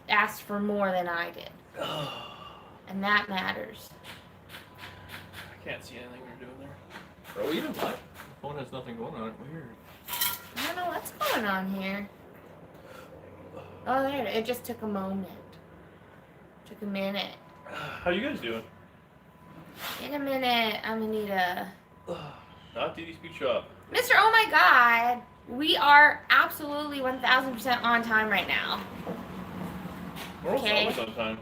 asked for more than I did. And that matters. I can't see anything you're doing there. Oh, even my phone has nothing going on. Weird. I don't know what's going on here. Oh, there. It just took a moment. Took a minute. How you guys doing? In a minute, I'm gonna need a... Not DD Speed Shop. Mr. Oh my God. We are absolutely 1,000% on time right now. We're almost Okay. always on time.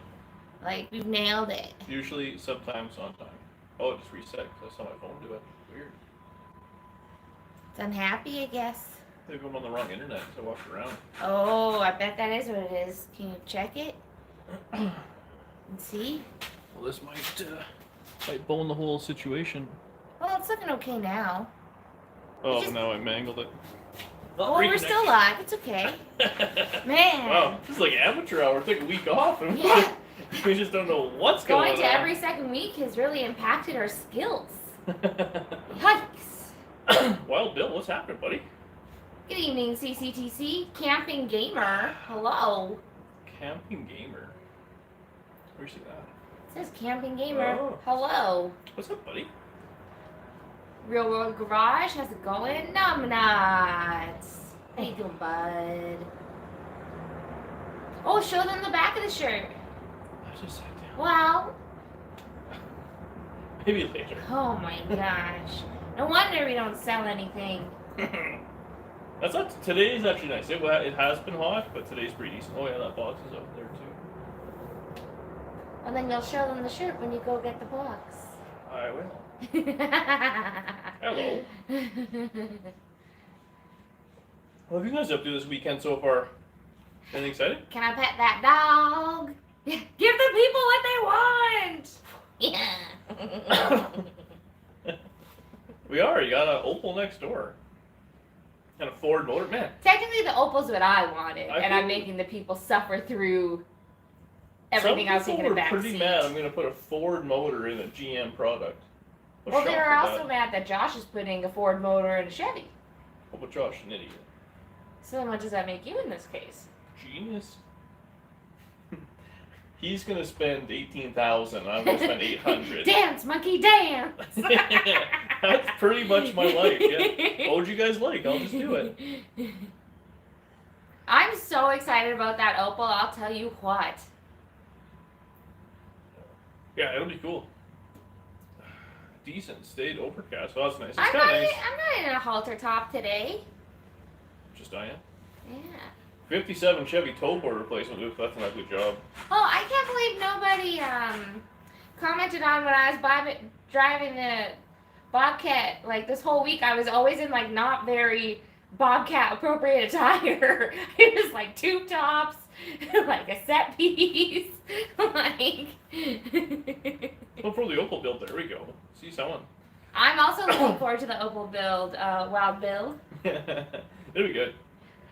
Like, we've nailed it. Usually, sometimes on time. Oh, it just reset because I saw my phone do it. Weird. It's unhappy, I guess. Maybe I'm on the wrong internet because I walked around. Oh, I bet that is what it is. Can you check it? And see? Well, this might bone the whole situation. Well, it's looking okay now. Oh, Just- now I mangled it. Well, we're still live. It's okay. Man. Wow, this is like amateur hour. Take a week off. And Yeah. we just don't know what's going on. Going to every second week has really impacted our skills. Yikes. Wild Bill, what's happening, buddy? Good evening, CCTC. Camping Gamer. Hello. Camping Gamer. Where's he at? It says Camping Gamer. Oh. Hello. What's up, buddy? Real World Garage. How's it going? Numbnuts. How you doing, bud? Oh, show them the back of the shirt. I just sat down. Wow. Maybe later. Oh my gosh. No wonder we don't sell anything. That's not. Today is actually nice. It has been hot, but today's pretty decent. Oh yeah, that box is up there too. And then you'll show them the shirt when you go get the box. I will. Hello. What have you guys up to this weekend so far? Anything exciting? Can I pet that dog? Give the people what they want. Yeah. We are. You got an Opel next door. And a Ford motor. Man, Technically, the Opal's what I wanted, I and I'm think- making the people suffer through everything I was some taking people a were back pretty seat. mad I'm going to put a Ford motor in a GM product. I was Well, shocked they're at also that. mad that Josh is putting a Ford motor in a Chevy. Oh, but Josh, an idiot. So then what does that make you in this case? Genius. He's gonna spend 18,000. I'm gonna spend 800. Dance, monkey, dance! That's pretty much my life. Yeah. What would you guys like? I'll just do it. I'm so excited about that Opal, I'll tell you what. Yeah, it'll be cool. Decent, stayed overcast. Oh, that's nice. It's I'm kind not, of nice. I'm not in a halter top today. Just I am. Yeah. 57 Chevy tow board replacement. Luke, that's not a good job. Oh, I can't believe nobody commented on when I was driving the Bobcat. Like this whole week, I was always in like not very Bobcat appropriate attire. It was like tube tops, like a set piece, like. Well, for the Opel build, there we go. See someone. I'm also looking forward to the Opal build, Wild Bill. It'll be good.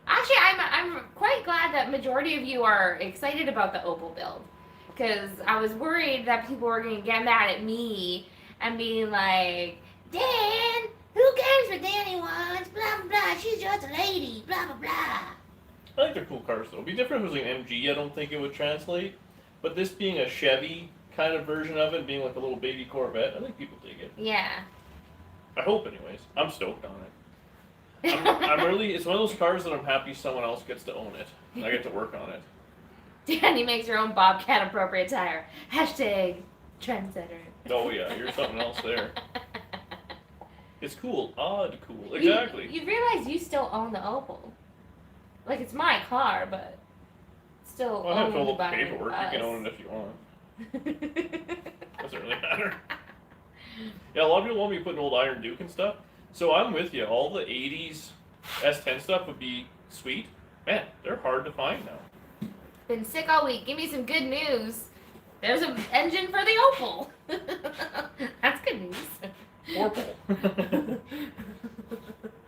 Actually, I'm quite glad that majority of you are excited about the Opal build, because I was worried that people were going to get mad at me and being like, Dan, who cares what Danny wants? Blah blah blah. She's just a lady. Blah blah blah. I think they're cool cars though. It'd be different if it was like an MG. I don't think it would translate. But this being a Chevy kind of version of it, being like a little baby Corvette, I think people dig it. Yeah. I hope, anyways. I'm stoked on it. I'm really. It's one of those cars that I'm happy someone else gets to own it. And I get to work on it. Danny makes her own Bobcat appropriate tire. Hashtag trendsetter. Oh yeah, you're something else there. It's cool, odd cool. Exactly. You realize you still own the Opal. Like, it's my car, but still Well, I have owned to look by paperwork. us. You can own it if you want. Doesn't really matter. Yeah, a lot of people want me to put an old Iron Duke and stuff. So I'm with you. All the 80s S10 stuff would be sweet. Man, they're hard to find now. Been sick all week. Give me some good news. There's an engine for the Opal. That's good news. Orpal.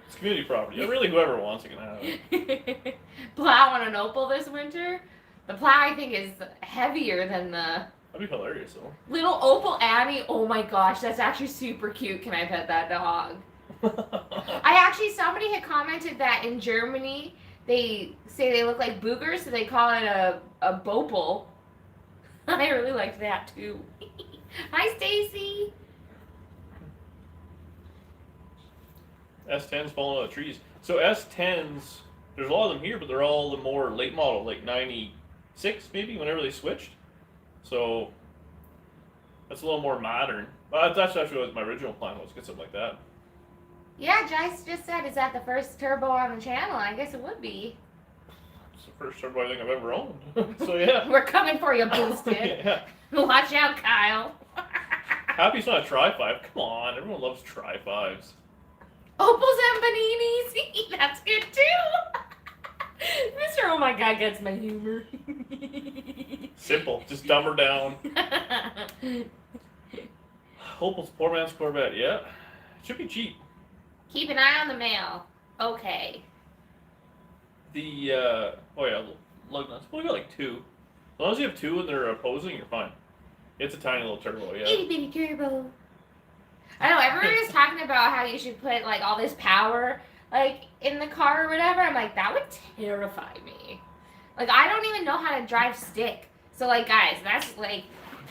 It's community property. Yeah, really, whoever wants it can have it. Plow on an Opal this winter. The plow, I think, is heavier than the That'd be hilarious, though. little Opal Annie. Oh my gosh, that's actually super cute. Can I pet that dog? Somebody had commented that in Germany, they say they look like boogers, so they call it a bopal. I really liked that too. Hi, Stacy. S10s falling out of trees. So S10s, there's a lot of them here, but they're all the more late model, like 96 maybe, whenever they switched. So that's a little more modern. That's actually what my original plan was, get something like that. Yeah, Jice just said, is that the first turbo on the channel? I guess it would be. It's the first turbo I think I've ever owned. So yeah. We're coming for you, Boosted. Yeah. Watch out, Kyle. Happy's not a Tri-5. Come on, everyone loves Tri-5s. Opals and Baninis. That's good too. Mr. Oh my God gets my humor. Simple, just dumb her down. Opal's poor man's Corvette, yeah. Should be cheap. Keep an eye on the mail. Okay. The, oh yeah, lug nuts. Well, we got like 2. As long as you have 2 and they're opposing, you're fine. It's a tiny little turbo, yeah. Itty bitty turbo. I know, everyone is talking about how you should put like all this power like in the car or whatever. I'm like, that would terrify me. Like, I don't even know how to drive stick. So like, guys, that's like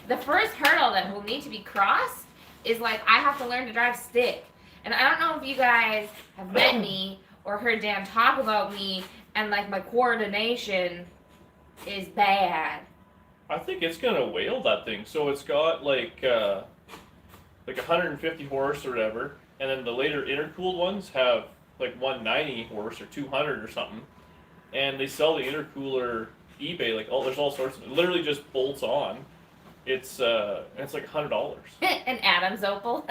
the first hurdle that will need to be crossed is like I have to learn to drive stick. And I don't know if you guys have met me or heard Dan talk about me, and like my coordination is bad. I think it's gonna whale that thing. So it's got like 150 horse or whatever, and then the later intercooled ones have like 190 horse or 200 or something, and they sell the intercooler eBay like there's all sorts of literally just bolts on. It's like $100. An Adams Opal.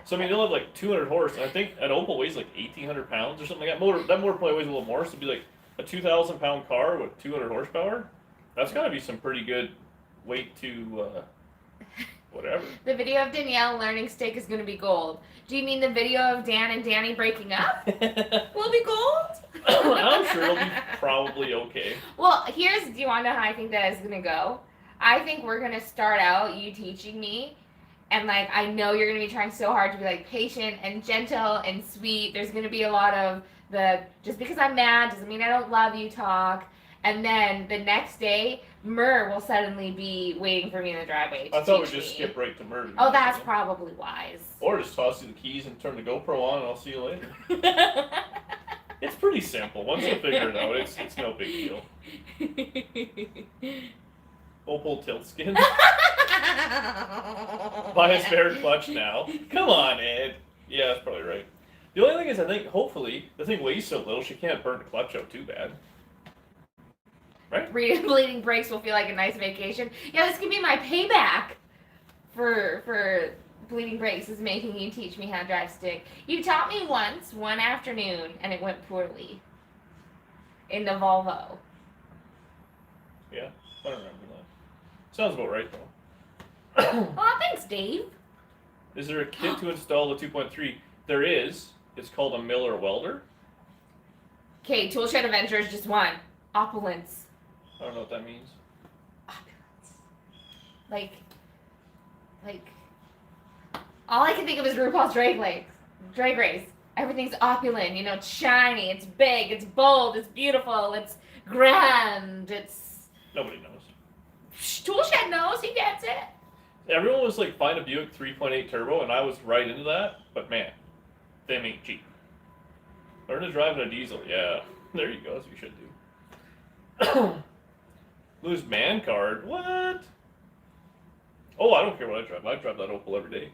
So I mean they'll have like 200 horse, and I think an Opal weighs like 1,800 pounds or something like that. That motor probably weighs a little more, so it'd be like a 2,000 pound car with 200 horsepower. That's gotta be some pretty good weight to whatever. The video of Danielle learning stick is going to be gold. Do you mean the video of Dan and Danny breaking up? Will be gold? I'm sure it'll be probably okay. Well, do you want to know how I think that is going to go? I think we're going to start out you teaching me, and like I know you're going to be trying so hard to be like patient and gentle and sweet. There's going to be a lot of the just because I'm mad doesn't mean I don't love you talk. And then the next day, Mur will suddenly be waiting for me in the driveway. I thought we'd just skip right to Mur. Oh, that's probably wise. Or just toss you the keys and turn the GoPro on, and I'll see you later. It's pretty simple. Once you figure it out, it's no big deal. Opal tilt skin. Buy a spare clutch now. Come on, Ed. Yeah, that's probably right. The only thing is, I think, hopefully, the thing weighs so little, she can't burn the clutch out too bad. Right? Bleeding brakes will feel like a nice vacation. Yeah, this could be my payback for bleeding brakes is making you teach me how to drive stick. You taught me once, one afternoon, and it went poorly. In the Volvo. Yeah, I don't remember that. Sounds about right, though. Oh, thanks, Dave. Is there a kit to install the 2.3? There is. It's called a Miller welder. Okay, Toolshed Adventures just won. Opulence. I don't know what that means. Opulence. Like, all I can think of is RuPaul's Drag Race. Everything's opulent, you know, it's shiny, it's big, it's bold, it's beautiful, it's grand, it's... Nobody knows. Toolshed knows, he gets it. Everyone was like, find a Buick 3.8 turbo, and I was right into that, but man, them ain't cheap. Learn to drive in a diesel, yeah. There you go, that's what you should do. Lose man card, what? Oh, I don't care what I drive. I drive that Opal every day.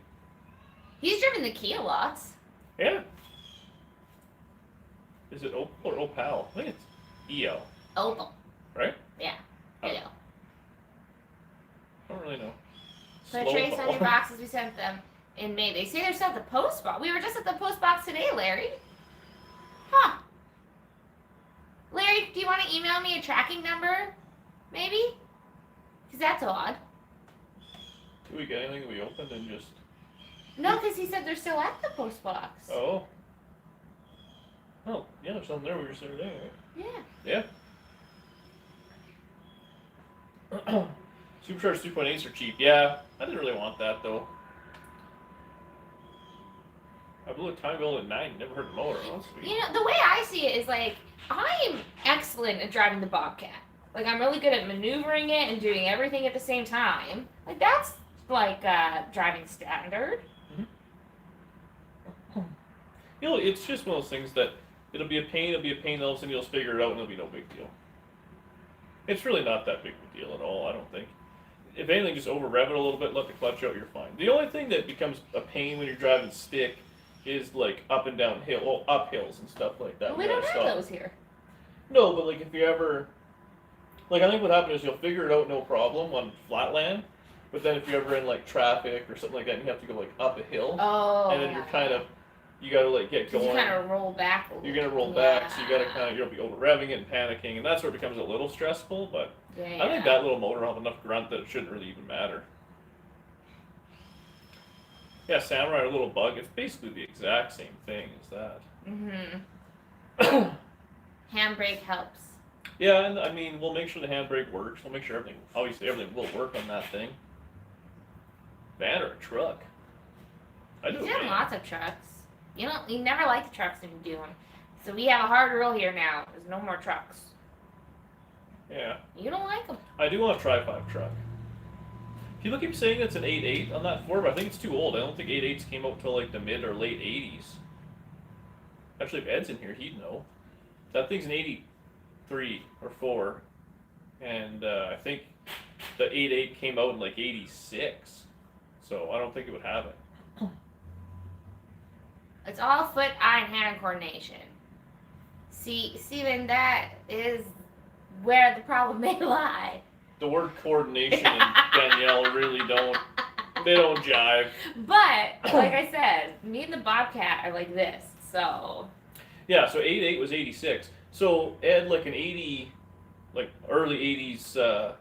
He's driven the Kia lots. Yeah. Is it Opal or Opal? I think it's EL. Opal. Right? Yeah. Oh. I know. I don't really know. Put a Slow trace on ball. your boxes. We sent them in May. They say they're still at the post box. We were just at the post box today, Larry. Huh. Larry, do you want to email me a tracking number? Maybe? Because that's odd. Did we get anything we opened and just... No, because he said they're still at the post box. Oh. Oh, yeah, there's something there we were just the other day, right? Yeah. Yeah. Supercharged 2.8s are cheap. Yeah, I didn't really want that, though. I blew a time build at 9. Never heard the motor. Oh, sweet. You know, the way I see it is like I'm excellent at driving the Bobcat. Like I'm really good at maneuvering it and doing everything at the same time. Like that's like driving standard. You know, it's just one of those things that it'll be a pain, all of a sudden you'll figure it out and it'll be no big deal. It's really not that big of a deal at all, I don't think. If anything, just over rev it a little bit, let the clutch out, you're fine. The only thing that becomes a pain when you're driving stick is like up and down up hills and stuff like that. Well, we don't have those here. No, but like if you ever, like I think what happens is you'll figure it out no problem on flat land, but then if you're ever in like traffic or something like that, and you have to go like up a hill, and then you're kind of, you gotta like get going. You kind of roll back a little. You're gonna roll back, so you gotta kind of, you'll be over revving it and panicking, and that's where it becomes a little stressful. But I think that little motor will have enough grunt that it shouldn't really even matter. Yeah, Samurai, a little bug. It's basically the exact same thing as that. Handbrake helps. Yeah, and I mean, we'll make sure the handbrake works. We'll make sure obviously everything will work on that thing. Van or a truck? You've done lots of trucks. You never like the trucks when you do them. So we have a hard rule here now. There's no more trucks. Yeah. You don't like them. I do want a Tri-5 truck. People keep saying it's an 8.8 on that 4, but I think it's too old. I don't think 8.8s came out till like the mid or late 80s. Actually, if Ed's in here, he'd know. That thing's an 83 or 4. And I think the 8.8 came out in like 86. So I don't think it would have it. It's all foot, eye, and hand coordination. See, Steven, that is where the problem may lie. The word coordination and Danielle really don't jive. But, like I said, me and the Bobcat are like this, so. Yeah, so 8.8 was 86. So Ed, like an 80, like early 80s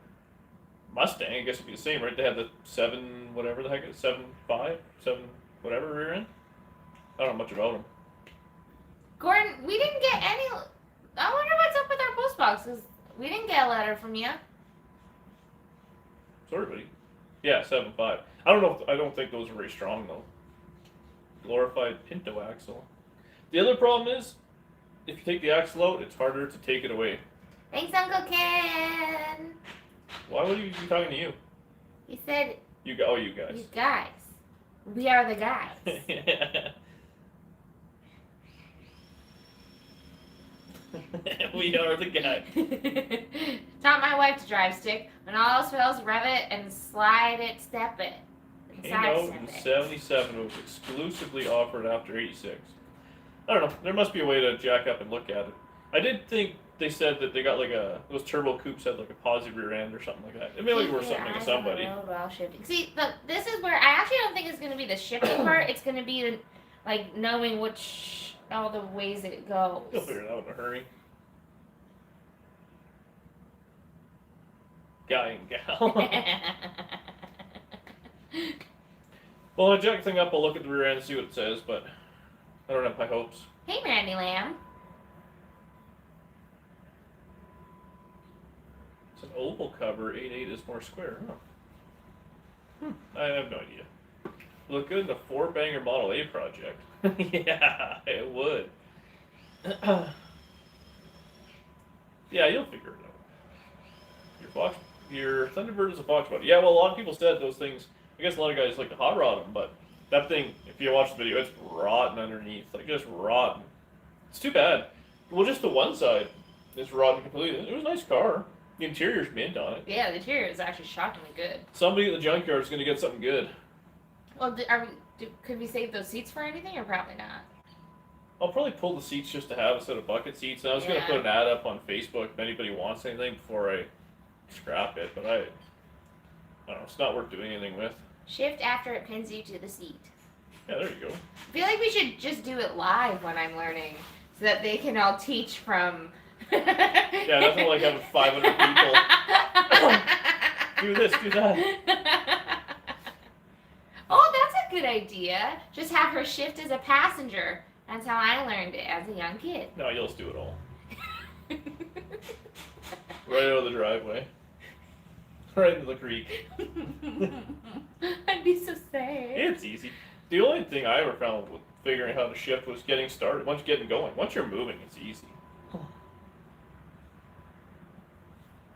Mustang, I guess it'd be the same, right? They had the 7, whatever the heck it is, 7.5, 7, whatever rear end. I don't know much about them. Gordon, we didn't get any. I wonder what's up with our post boxes. We didn't get a letter from you. Sorry, buddy. Yeah, 7.5. I don't think those are very strong though. Glorified Pinto axle. The other problem is, if you take the axle out, it's harder to take it away. Thanks, Uncle Ken. Why would he be talking to you? He said. You guys. You guys. We are the guys. We are the guys. Taught my wife to drive stick. When all else fails, rev it and slide it, step it. Came out in 77. It was exclusively offered after 86. I don't know. There must be a way to jack up and look at it. I did think they said that they got like those turbo coupes had like a positive rear end or something like that. It may be worth something to somebody. While shifting. See, this is where I actually don't think it's going to be the shifting part. It's going to be like knowing all the ways it goes. You'll figure it out in a hurry. Guy and gal. Well, I jack the thing up, I'll look at the rear end and see what it says, but I don't have high hopes. Hey, Randy Lamb. It's an oval cover, 8.8 is more square. Huh. I have no idea. Look good in the 4-banger Model A project. Yeah, it would. Yeah, you'll figure it out. Your Thunderbird is a Fox body. Yeah, well, a lot of people said those things. I guess a lot of guys like to hot rod them, but that thing, if you watch the video, it's rotten underneath. Like, just rotten. It's too bad. Well, just the one side is rotten completely. It was a nice car. The interior's mint on it. Yeah, the interior is actually shockingly good. Somebody at the junkyard is going to get something good. Well, could we save those seats for anything, or probably not? I'll probably pull the seats just to have a set of bucket seats. And I was going to put an ad up on Facebook if anybody wants anything before I scrap it, but I don't know. It's not worth doing anything with. Shift after it pins you to the seat. Yeah, there you go. I feel like we should just do it live when I'm learning, so that they can all teach from. Yeah, nothing like having 500 people. Do this, do that. Oh, that's a good idea. Just have her shift as a passenger. That's how I learned it as a young kid. No, you'll just do it all. Right out of the driveway. Right into the creek. I'd be so sad. It's easy. The only thing I ever found with figuring how to shift was getting started. Once getting going, once you're moving, it's easy.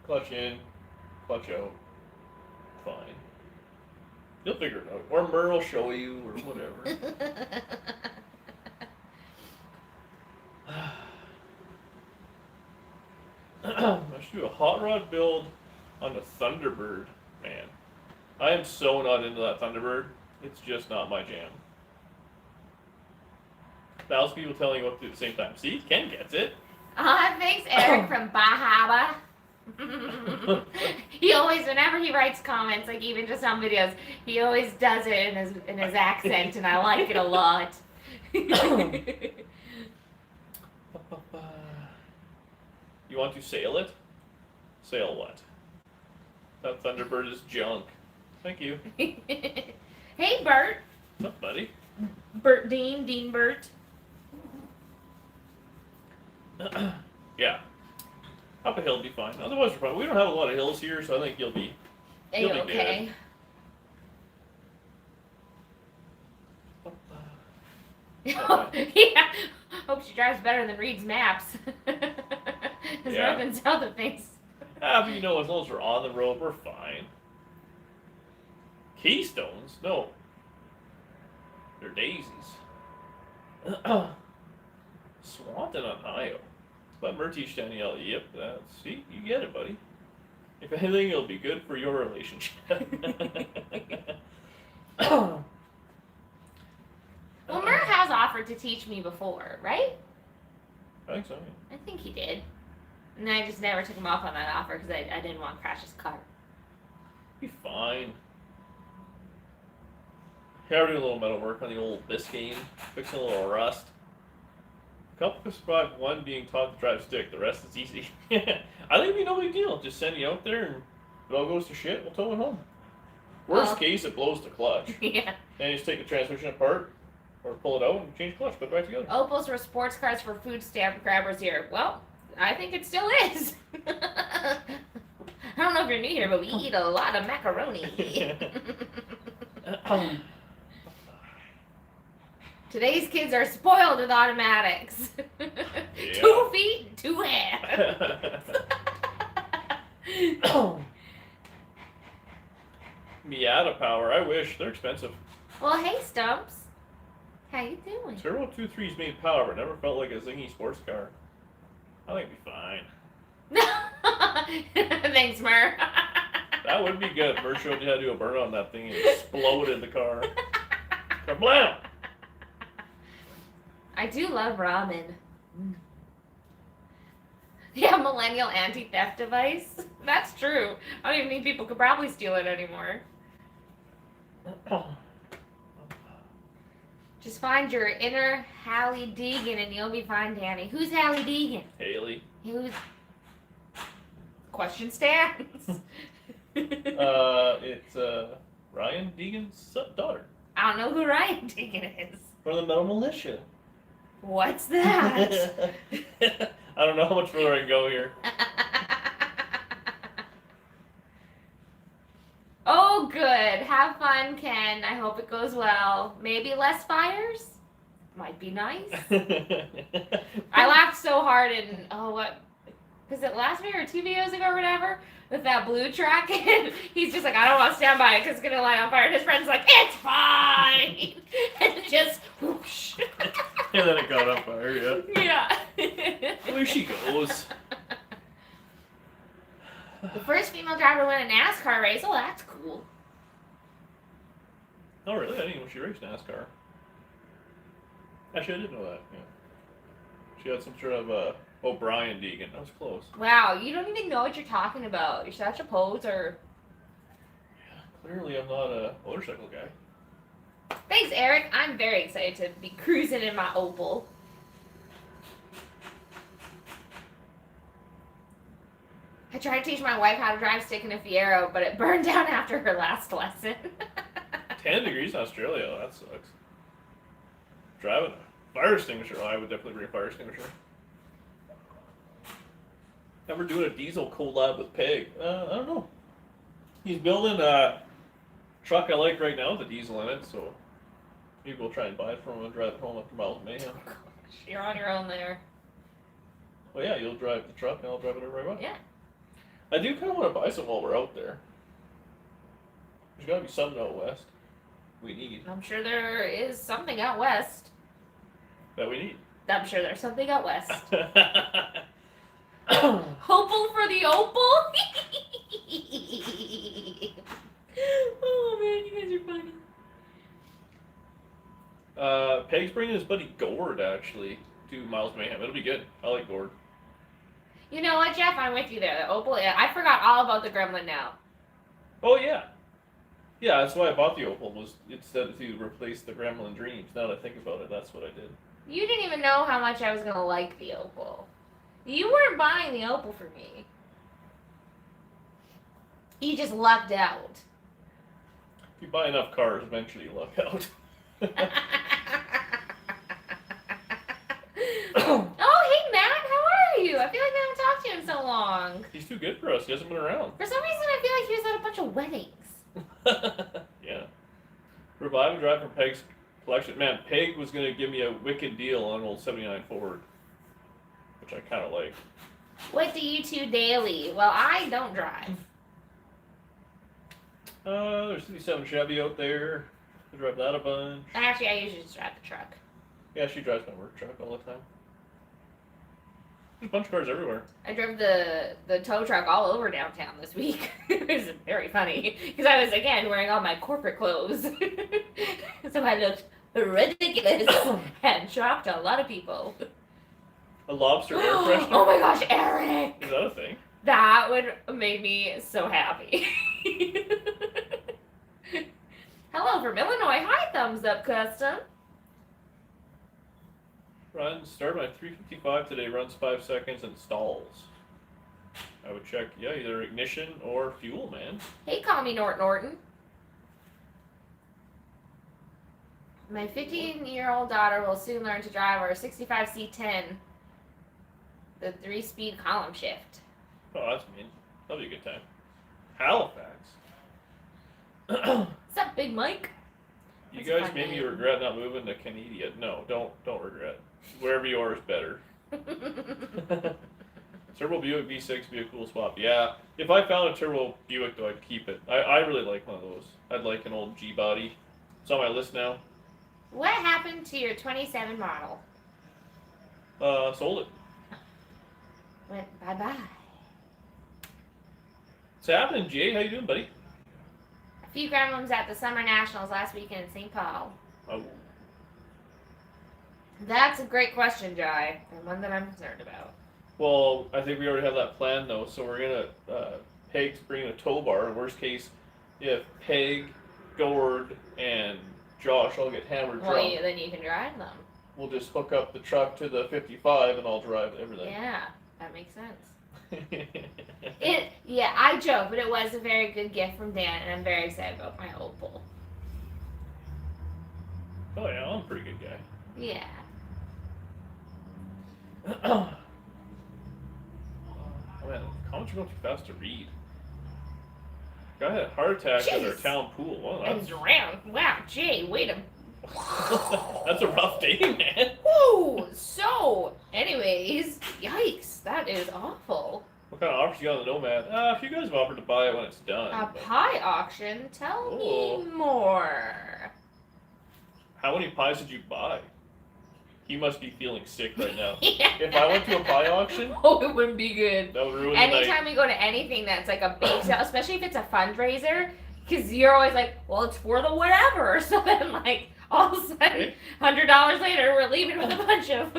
Clutch in, clutch out, fine. You'll figure it out, or Mur will show you, or whatever. I should do a hot rod build on the Thunderbird, man. I am so not into that Thunderbird. It's just not my jam. 1,000 people telling you what to do at the same time. See, Ken gets it. Thanks, Eric from Bahaba. He always, whenever he writes comments, like even just on videos, he always does it in his accent, and I like it a lot. You want to sail it? Sail what? That Thunderbird is junk. Thank you. Hey, Bert. What's up, buddy? Bert Dean Bert. Yeah. Up a hill will be fine. Otherwise, we're fine. We don't have a lot of hills here, so I think you'll be Okay. Yeah. Hope she drives better than Reed's maps. His north and south of things. But you know, as long as we're on the road, we're fine. Keystones? No. They're daisies. Swanton, Ohio. But Murtish Danielle, yep, see, you get it, buddy. If anything, it'll be good for your relationship. Well, Mur has offered to teach me before, right? I think so. I think he did. And I just never took him up on that offer because I didn't want to crash his car. Be fine. Yeah, we're doing a little metal work on the old Biscayne, fixing a little rust. Couple can survive one being taught to drive stick, the rest is easy. I think it'd be no big deal. Just send you out there and if it all goes to shit, we'll tow it home. Worst case, it blows the clutch. Yeah. And you just take the transmission apart or pull it out and change the clutch, put it back together. Opals were sports cars for food stamp grabbers here. Well, I think it still is. I don't know if you're new here, but we eat a lot of macaroni. Today's kids are spoiled with automatics. Yeah. 2 feet, 2 hands. Miata power, I wish. They're expensive. Well, hey, Stumps. How you doing? Turbo 2.3's made power, but never felt like a zingy sports car. I think it'd be fine. Thanks, Mur. That would be good. Mur showed you how to do a burn on that thing and exploded the car. Kablam! I do love ramen. Yeah, millennial anti-theft device. That's true. I don't even think people could probably steal it anymore. Just find your inner Hallie Deegan and you'll be fine, Danny. Who's Hallie Deegan? Haley. Who's... Question stands. It's Ryan Deegan's daughter. I don't know who Ryan Deegan is. From the Metal Militia. What's that? I don't know how much further I can go here. Oh, good. Have fun, Ken. I hope it goes well. Maybe less fires? Might be nice. I laughed so hard in, what? Was it last video or 2 videos ago or whatever? With that blue truck. And he's just like, I don't want to stand by it because it's going to light on fire. And his friend's like, it's fine. And just whoosh. And then it got on fire, yeah. Yeah. There she goes. The first female driver to win a NASCAR race. Oh, that's cool. Oh, really? I didn't know she raced NASCAR. Actually, I did know that, yeah. She had some sort of, O'Brien Deegan. That was close. Wow, you don't even know what you're talking about. You're such a poser. Yeah, clearly I'm not a motorcycle guy. Thanks, Eric. I'm very excited to be cruising in my Opal. I tried to teach my wife how to drive stick in a Fiero, but it burned down after her last lesson. 10 degrees in Australia. That sucks. Driving a fire extinguisher. Oh, I would definitely bring a fire extinguisher. Ever doing a diesel collab with Peg? I don't know. He's building a truck I like right now with a diesel in it, so Maybe we'll try and buy it from him and drive it home after Miles Mayhem. Oh, gosh, you're on your own there. Well, yeah, you'll drive the truck and I'll drive whatever I want. Yeah. I do kind of want to buy some while we're out there. There's got to be something out west we need. I'm sure there is something out west. That we need. I'm sure there's something out west. Hopeful for the opal? Oh man, you guys are funny. Peg's bringing his buddy Gord, actually, to Miles Mayhem. It'll be good. I like Gord. You know what, Jeff? I'm with you there. The opal, yeah, I forgot all about the gremlin now. Oh, yeah. Yeah, that's why I bought the opal, was instead to replace the Gremlin Dreams. Now that I think about it, that's what I did. You didn't even know how much I was going to like the opal. You weren't buying the opal for me. You just lucked out. If you buy enough cars, eventually you luck out. Oh, hey, Matt. How are you? I feel like I haven't talked to you in so long. He's too good for us. He hasn't been around. For some reason, I feel like he was at a bunch of weddings. Yeah. Revive and drive from Peg's collection. Man, Peg was going to give me a wicked deal on an old 79 Ford, which I kind of like. What do you two daily? Well, I don't drive. There's 57 Chevy out there. I drive that a bunch. Actually, I usually just drive the truck. Yeah, she drives my work truck all the time. There's a bunch of cars everywhere. I drove the tow truck all over downtown this week. It was very funny because I was again wearing all my corporate clothes, so I looked ridiculous and shocked a lot of people. A lobster air freshener? Oh my gosh, Eric! Is that a thing? That would make me so happy. Hello from Illinois. Hi, Thumbs Up Custom. Start my 355 today, runs 5 seconds and stalls. I would check, yeah, either ignition or fuel, man. Hey, call me Norton. My 15-year-old daughter will soon learn to drive our 65 C10, the 3-speed column shift. Oh, that's mean. That'll be a good time. Halifax. What's up, Big Mike? You That's a guys fun made me name. regret not moving to Canada. No, don't regret. Wherever you are is better. Turbo Buick V6 would be a cool swap. Yeah, if I found a Turbo Buick, though, I'd keep it. I really like one of those. I'd like an old G-body. It's on my list now. What happened to your 27 model? Sold it. Went bye-bye. What's happening, Jay? How you doing, buddy? A few gremlins at the Summer Nationals last weekend in St. Paul. Oh. That's a great question, Jai, and one that I'm concerned about. Well, I think we already have that plan, though, so we're going to, Peg's bringing a tow bar. Worst case, if Peg, Gord, and Josh all get hammered Well, drunk, then you can drive them. we'll just hook up the truck to the 55 and I'll drive everything. Yeah, that makes sense. Yeah, I joke, but it was a very good gift from Dan, and I'm very excited about my opal. Oh, yeah, I'm a pretty good guy. Yeah. Oh man, comments are going too fast to read. Guy had a heart attack at our Jeez. town pool. Well, And drowned. Wow, Jay, wait a... that's a rough day, man. Woo! So, anyways, yikes, that is awful. What kind of offers you got on the Nomad? If you guys have offered to buy it when it's done. A but pie auction? Tell Oh. me more. how many pies did you buy? He must be feeling sick right now. Yeah. If I went to a pie auction, Oh, it wouldn't be good. that would ruin the night. Anytime we go to anything that's like a big sale, especially if it's a fundraiser, because you're always like, well, it's for the whatever. So then, like, all of a sudden, $100 later, we're leaving with a bunch of.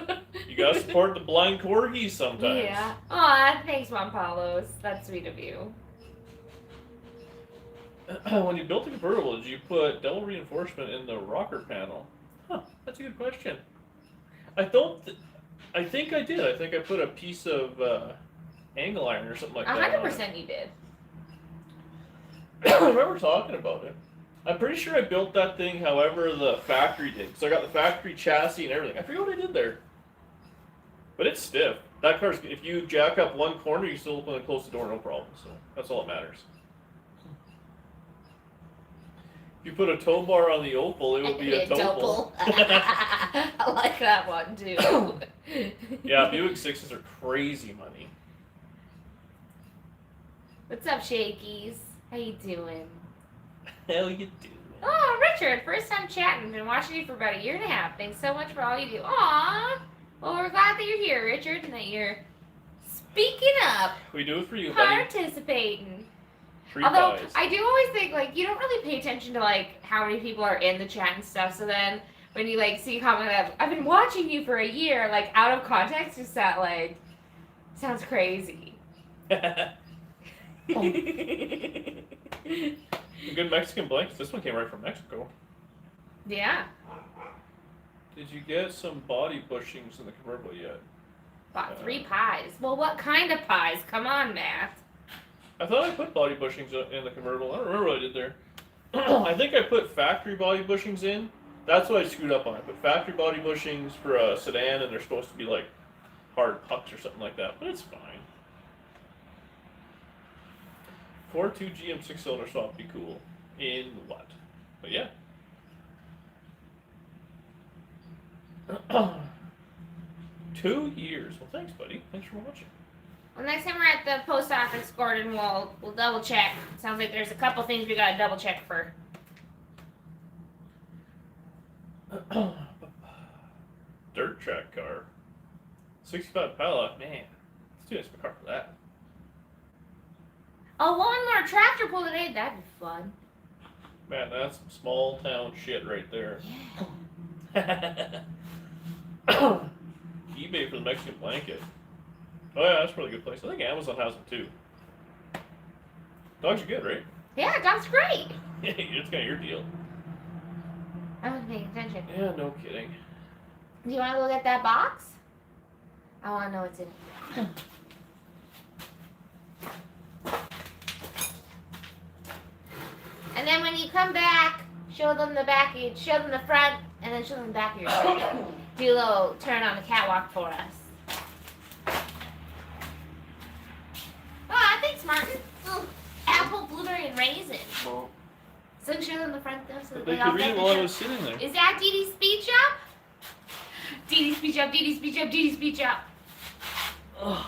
You gotta support the blind corgis sometimes. Yeah. Aw, thanks, Juan Paulos. That's sweet of you. When you built the convertible, did you put double reinforcement in the rocker panel? Huh, that's a good question. I think I did. I think I put a piece of angle iron or something like that. 100% you did. I remember talking about it. I'm pretty sure I built that thing however the factory did. So I got the factory chassis and everything. I forget what I did there. But it's stiff. That car's, if you jack up one corner, you still open and close the door, no problem. So that's all that matters. If you put a tow bar on the Opal, it would be a topal. I like that one too. Yeah, Buick 6s are crazy money. What's up, Shakies? How you doing? Hell you do. Oh, Richard, first time chatting. Been watching you for about a year and a half. Thanks so much for all you do. Aw. Well, we're glad that you're here, Richard, and that you're speaking up, We do it for you, buddy. participating. Free Although pies. I do always think like you don't really pay attention to like how many people are in the chat and stuff. So then when you like see a comment of I've been watching you for a year, like out of context, just that like sounds crazy. Good Mexican blankets. This one came right from Mexico. Yeah. Did you get some body bushings in the convertible yet? Bought 3 pies. Well, what kind of pies? Come on, Matt. I thought I put body bushings in the convertible. I don't remember what I did there. I think I put factory body bushings in. That's what I screwed up on. I put factory body bushings for a sedan, and they're supposed to be like hard pucks or something like that, but it's fine. 4.2 GM 6-cylinder swap would be cool. In what? But yeah. 2 years. Well, thanks, buddy. Thanks for watching. Well, next time we're at the post office, Gordon, we'll double check. Sounds like there's a couple things we gotta double check for. Dirt track car. 65 Pala. Man, it's too nice of a car for that. A lawnmower tractor pull today. That'd be fun. Man, that's some small town shit right there. Yeah. eBay for the Mexican blanket. Oh yeah, that's a really good place. I think Amazon has them too. Dogs are good, right? Yeah, dog's great. Yeah, it's kind of your deal. I wasn't paying attention. Yeah, no kidding. Do you want to look at that box? I want to know what's in it. And then when you come back, show them the backage, show them the front, and then show them the back of your shirt. Do a little turn on the catwalk for us. Oh, thanks, Martin. Ooh, apple, blueberry, and raisin. Well, So show them the front though, so that they all could read get it the while I shirt. was sitting there. Is that Dee Dee's Speed Shop? Dee Dee's Speed Shop, Dee Dee's Speed Shop, Dee Dee's Speed Shop. Oh,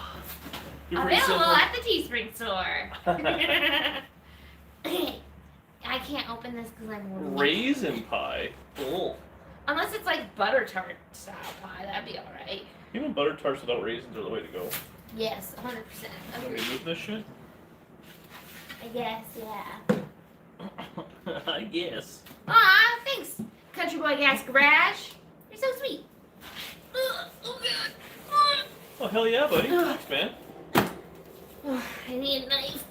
you're pretty Available simple. at the Teespring store. I can't open this because I'm weak. Raisin pie. Oh. Unless it's like butter tart style pie, that'd be alright. Even butter tarts without raisins are the way to go. Yes, 100%. Can we move this shit? I guess, yeah. I guess. Aw, thanks, Country Boy Gas Garage. You're so sweet. Oh, God. Oh, hell yeah, buddy. Thanks, man. I need a knife.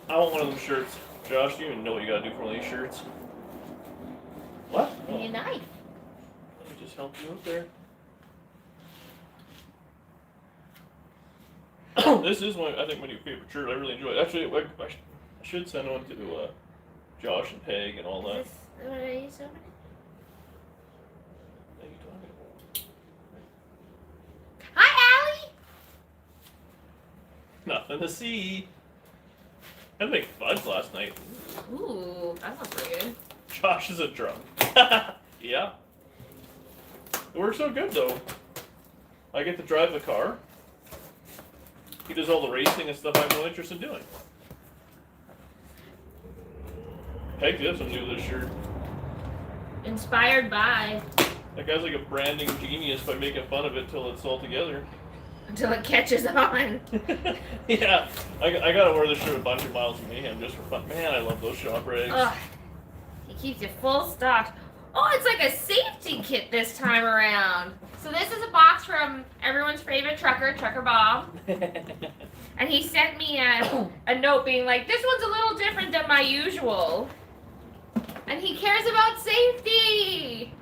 I want one of them shirts. Josh, you don't even know what you gotta do for one of these shirts. What? I need a knife. Let me just help you up there. This is one, I think, my new favorite shirt. I really enjoy it. Actually, I should send one to Josh and Peg and all that. Is this what I use over? What are you talking about? Hi, Allie. Nothing to see. I had to make fudge last night. Ooh, that sounds pretty good. Josh is a drunk. Yeah. It works out good though. I get to drive the car. He does all the racing and stuff I have no interest in doing. Peg did something new with this shirt. Inspired by. That guy's like a branding genius by making fun of it till it's all together. Until it catches on. Yeah, I gotta wear this shirt a bunch of miles of mayhem just for fun. Man, I love those shop rags. Ugh. He keeps you full stocked. Oh, it's like a safety kit this time around. So this is a box from everyone's favorite trucker, Trucker Bob. And he sent me a note being like, this one's a little different than my usual. And he cares about safety.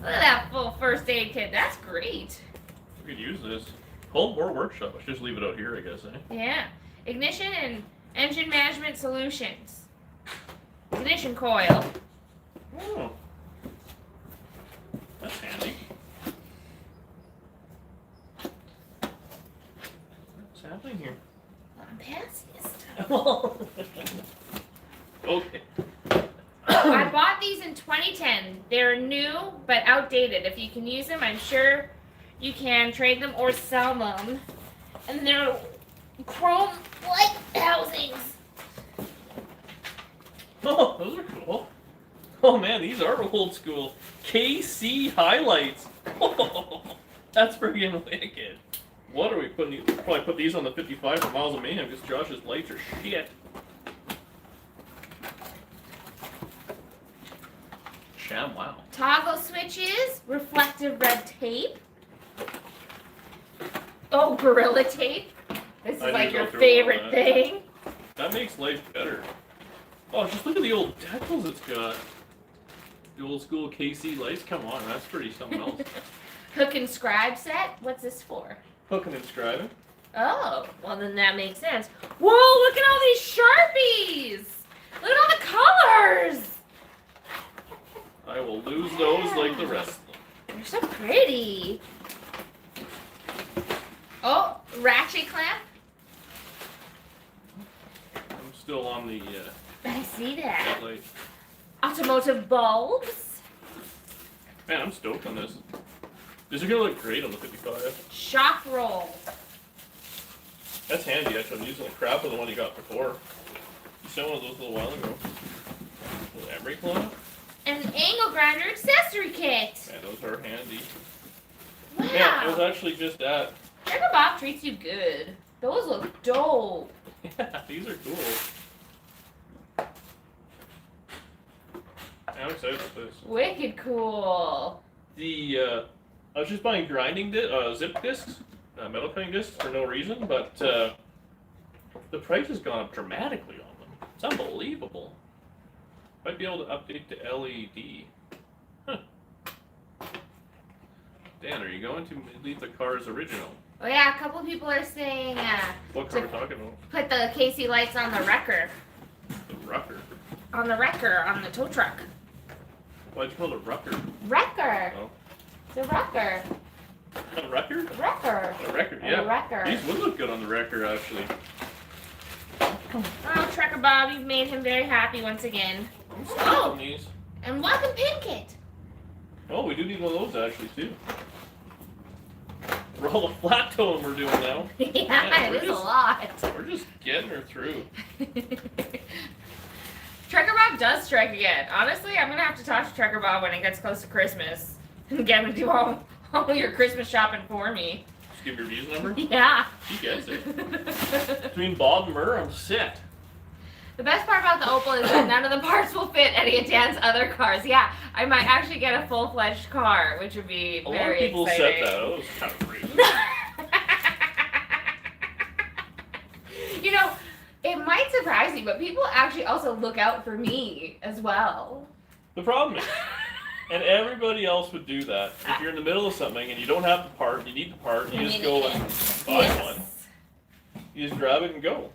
Look at that full first aid kit. That's great. We could use this. Home or workshop. I should just leave it out here, I guess, eh? Yeah. Ignition and engine management solutions. Ignition coil. Oh. That's handy. What's happening here? I'm passing this stuff. Okay. these in 2010. They're new but outdated. If you can use them, I'm sure you can trade them or sell them. And they're chrome light housings. Oh, those are cool. Oh man, these are old school. KC highlights. Oh, that's freaking wicked. What are we putting? Probably put these on the 55 for Miles of Mayhem because Josh's lights are shit. Sham, wow. Toggle switches, reflective red tape. Oh, Gorilla Tape. This is I like did your go through favorite all that. thing. That makes life better. Oh, just look at the old decals it's got. The old school KC lights. Come on, that's pretty something else. Hook and scribe set. What's this for? Hooking and scribing. Oh, well then that makes sense. Whoa, look at all these Sharpies! Look at all the colors! I will lose those like the rest of them. They're so pretty. Oh, ratchet clamp. I'm still on the I see that. headlight. Automotive bulbs. Man, I'm stoked on this. This is gonna look great on the 55. Shock roll. That's handy, actually. I'm using the crap of the one you got before. You sent one of those a little while ago. Little emery clamp. An angle grinder accessory kit. Man, those are handy. Wow. Yeah, it was actually just that. Trigger Bob treats you good. Those look dope. Yeah, these are cool. I'm excited about this. Wicked cool. I was just buying grinding zip discs, metal cutting discs for no reason, but the price has gone up dramatically on them. It's unbelievable. Might be able to update to LED. Huh. Dan, are you going to leave the car's original? Oh yeah, a couple people are saying What car are we talking about? put the KC lights on the wrecker. The Rucker. On the wrecker, on the tow truck. Why'd you call it a Rucker? Wrecker. Oh. It's a wrecker. A Rucker? Wrecker. A Wrecker, A yeah. wrecker. These would look good on the Wrecker, actually. Oh, Trucker Bob, you've made him very happy once again. I'm stoked on these. And welcome Pinkett. Oh, we do need one of those, actually, too. For all the flat towing we're doing now. Yeah, we're it is a just- lot. We're just getting her through. Trucker Bob does strike again. Honestly, I'm gonna have to talk to Trucker Bob when it gets close to Christmas and get him to do all your Christmas shopping for me. Just give your views number. Yeah. He gets it. Between Bob and Murr, I'm set. The best part about the Opel is that none of the parts will fit any of Dan's other cars. Yeah, I might actually get a full-fledged car, which would be A lot of very people exciting. said that. That was kind of crazy. You know, it might surprise you, but people actually also look out for me as well. The problem is, and everybody else would do that. If you're in the middle of something and you don't have the part, you need the part, you just go and buy one. You just grab it and go.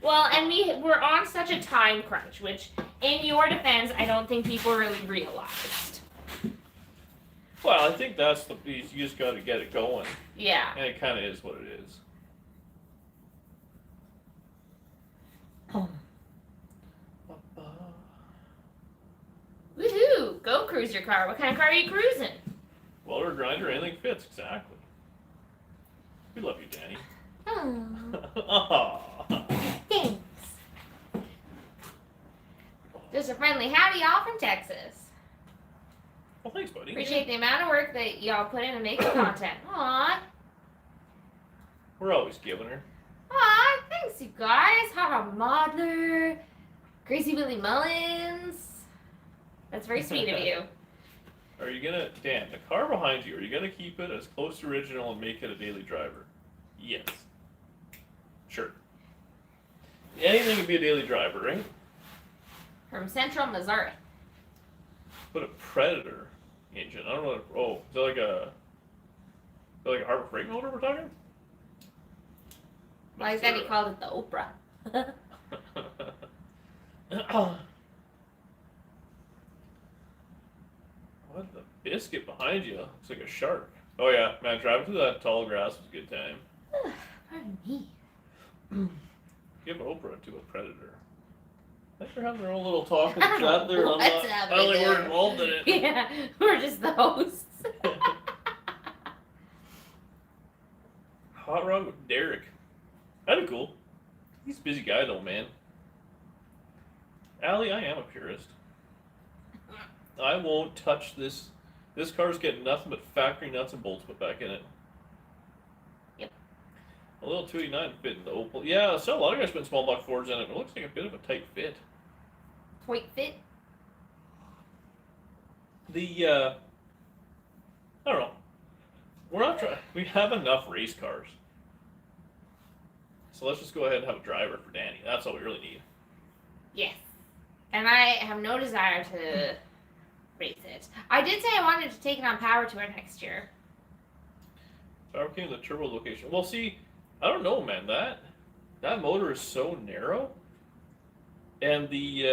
Well, and we're on such a time crunch, which, in your defense, I don't think people really realized. Well, I think that's the piece. You just got to get it going, Yeah. and it kind of is what it is. Woohoo! Go cruise your car. What kind of car are you cruising? Welder, grinder, anything fits, exactly. We love you, Danny. Oh, thanks. Just a friendly howdy, y'all from Texas. Well, thanks, buddy. Appreciate the amount of work that y'all put in to make the content. Aw. We're always giving her. Aw, thanks you guys. Haha Modler. Gracie Willie Mullins. That's very sweet of you. Are you gonna, Dan, the car behind you, are you gonna keep it as close to original and make it a daily driver? Yes. Sure. Anything can be a daily driver, right? From Central Missouri. But a Predator engine, I don't know what, oh, is that like a Harbor Freight motor we're talking? Well, he said he called it the Oprah. What the biscuit behind you? Looks like a shark. Oh yeah, man, driving through that tall grass was a good time. Pardon me. Give Oprah to a Predator. I think they're having their own little talk in the chat there. What's I don't happening think we're there? involved in it. Yeah, we're just the hosts. Hot Rod with Derek. That'd be cool. He's a busy guy though, man. Allie, I am a purist. I won't touch this. This car's getting nothing but factory nuts and bolts put back in it. Yep. A little 289 fit in the Opal. Yeah, so a lot of guys put small block Fords in it. It looks like a bit of a tight fit. Point fit. The I don't know. We're not trying. We have enough race cars. So let's just go ahead and have a driver for Danny. That's all we really need. Yes. And I have no desire to race it. I did say I wanted to take it on Power Tour next year. Power King, the turbo location. Well, see, I don't know, man. That motor is so narrow, and the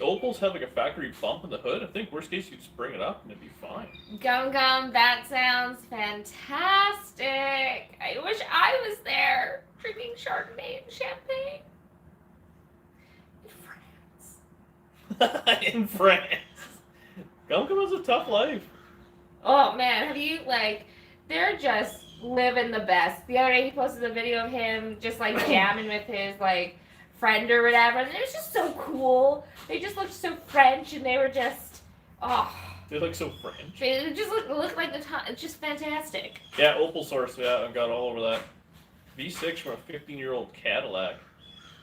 Opals have like a factory bump in the hood. I think worst case you could just bring it up and it'd be fine. Gum Gum, that sounds fantastic. I wish I was there drinking Chardonnay and champagne. In France. In France. Gum Gum has a tough life. Oh man, have you they're just living the best. The other day he posted a video of him just jamming with his friend or whatever, and it was just so cool. They just looked so French, and they were just They look so French. They just look like the time. It's just fantastic. Yeah, Opal Source. Yeah, I've got all over that. V6 from a 15-year-old Cadillac.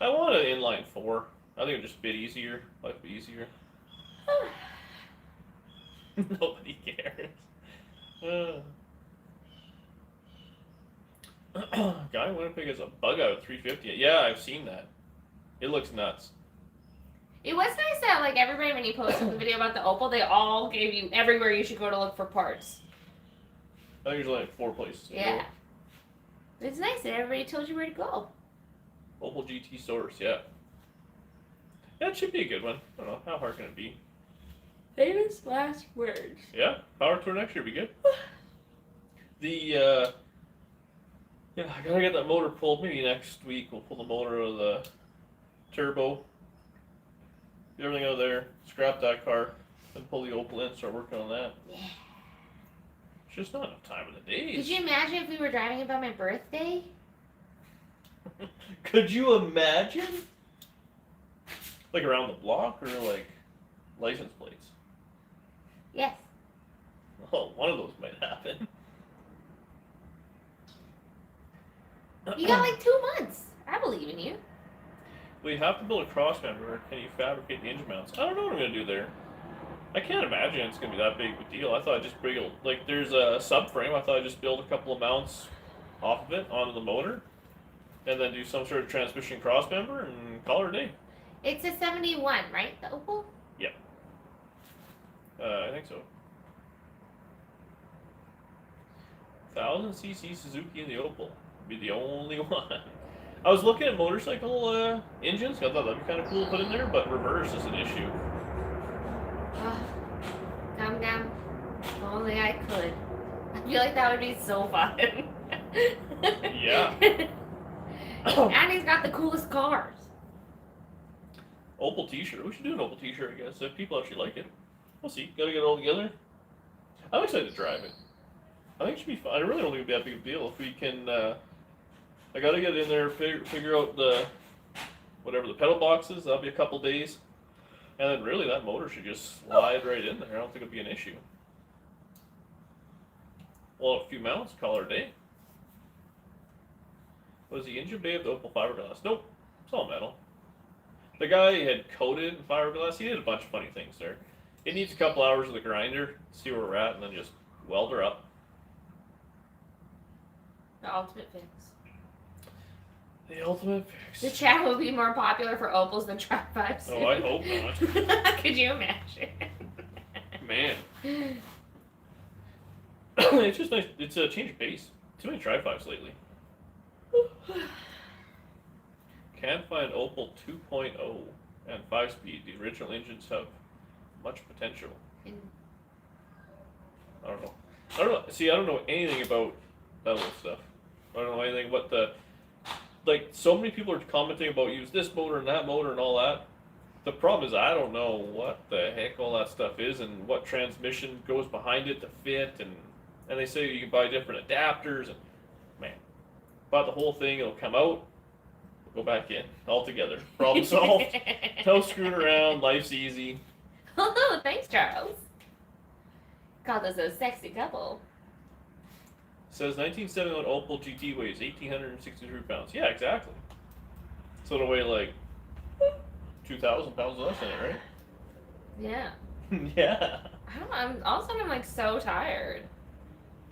I want an inline 4. I think it's just a bit easier. Life would be easier. Nobody cares. Guy in Winnipeg has a bug out at 350. Yeah, I've seen that. It looks nuts. It was nice that everybody, when you posted the video about the Opal, they all gave you everywhere you should go to look for parts. I think there's only 4 places. Yeah. It's nice that everybody told you where to go. Opal GT Source, yeah. That should be a good one. I don't know, how hard can it be? Famous last words. Yeah, Power Tour next year would be good. Yeah, I gotta get that motor pulled. Maybe next week we'll pull the motor out of the turbo. Get everything out of there, scrap that car, and pull the Opal in, start working on that. Yeah. It's just not enough time in the days. Could you imagine if we were driving it by my birthday? Could you imagine? Around the block or license plates? Yes. Oh, one of those might happen. You got 2 months. I believe in you. We have to build a cross member. Can you fabricate the engine mounts? I don't know what I'm gonna do there. I can't imagine it's gonna be that big of a deal. I thought I'd just bring there's a subframe. I thought I'd just build a couple of mounts off of it onto the motor, and then do some sort of transmission cross member and call it a day. It's a 71, right? The Opal? Yep. I think so. 1000cc Suzuki in the Opal. Be the only one. I was looking at motorcycle engines. I thought that'd be kind of cool to put in there, but reverse is an issue. Calm down. If only I could. I feel like that would be so fun. Yeah. And he's got the coolest cars. Opal t-shirt. We should do an Opal t-shirt, I guess, if people actually like it. We'll see. Gotta get it all together. I'm excited to drive it. I think it should be fun. I really don't think it'd be that big of a deal if we can. I gotta get in there, figure out the pedal boxes. That'll be a couple days, and then really that motor should just slide right in there. I don't think it'd be an issue. Well, a few mounts, call it a day. Was the engine bay of the Opal fiberglass? Nope, it's all metal. The guy had coated in fiberglass. He did a bunch of funny things there. It needs a couple hours with a grinder, see where we're at, and then just weld her up. The ultimate fix. The ultimate The fix. chat will be more popular for Opals than Track 5 soon. Oh, I hope not. Could you imagine? Man. It's just nice. It's a change of pace. Too many Tri-5s lately. Can't find Opal 2.0 and 5-speed. The original engines have much potential. I don't know. See, I don't know anything about that little stuff. I don't know anything about so many people are commenting about use this motor and that motor and all that. The problem is I don't know what the heck all that stuff is and what transmission goes behind it to fit, and they say you can buy different adapters, and man, buy the whole thing, it'll come out, we'll go back in all together. Problem solved. No screwing around. Life's easy. Oh, thanks, Charles. Called us a sexy couple. Says 1971 Opel GT weighs 1,863 pounds. Yeah, exactly. So it'll weigh like 2,000 pounds less in it, right? Yeah. Yeah. I don't know. All of a sudden, I'm like so tired.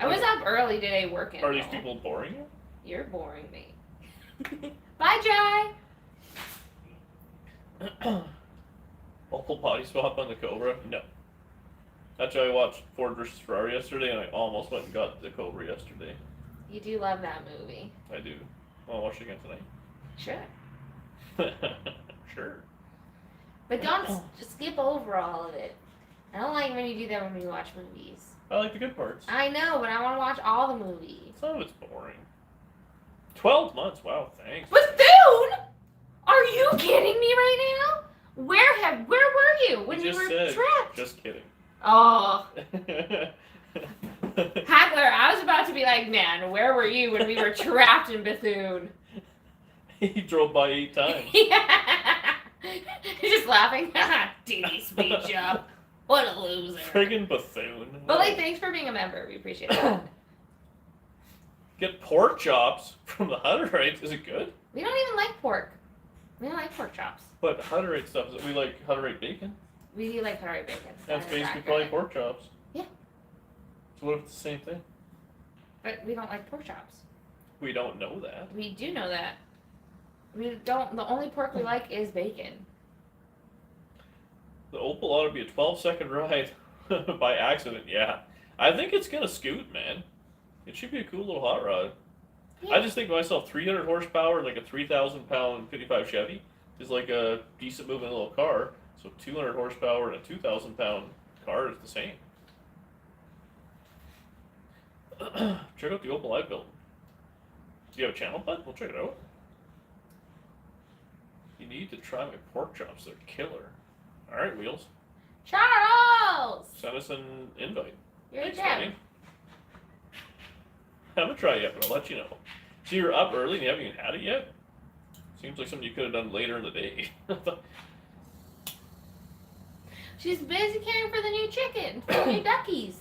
I was up early today working. Are these people boring you? You're boring me. Bye, Jai. Opel body swap on the Cobra? No. Actually, I watched Ford versus Ferrari yesterday, and I almost went and got the Cobra yesterday. You do love that movie. I do. I'll watch it again tonight. Sure. Sure. But don't skip over all of it. I don't like when you do that when we watch movies. I like the good parts. I know, but I want to watch all the movies. Some of it's boring. 12 months? Wow, thanks. Bethune! Are you kidding me right now? Where were you when you just were said, trapped? Just kidding. Oh. Hagler, I was about to be like, man, where were you when we were trapped in Bethune? He drove by 8 times. Yeah. He's just laughing. DD speed job. What a loser. Friggin' Bethune. But like, thanks for being a member. We appreciate it. Get pork chops from the Hutterite. Is it good? We don't even like pork. We don't like pork chops. But Hutterite stuff, we like Hutterite bacon. We do like curry bacon. That's That is basically accurate. probably pork chops. Yeah. So what if it's the same thing? But we don't like pork chops. We don't know that. We do know that. We don't. The only pork we like is bacon. The Opel ought to be a 12-second ride by accident. Yeah. I think it's going to scoot, man. It should be a cool little hot rod. Yeah. I just think to myself, 300 horsepower, like a 3,000-pound 55 Chevy, is like a decent moving little car. So 200 horsepower and a 2,000-pound car is the same. Check out the Opel I built. Do you have a channel, bud? We'll check it out. You need to try my pork chops. They're killer. All right, Wheels. Charles! Send us an invite. You're a Thanks, gem. buddy. I haven't tried it yet, but I'll let you know. So you're up early and you haven't even had it yet? Seems like something you could have done later in the day. She's busy caring for the new chicken, for the new duckies.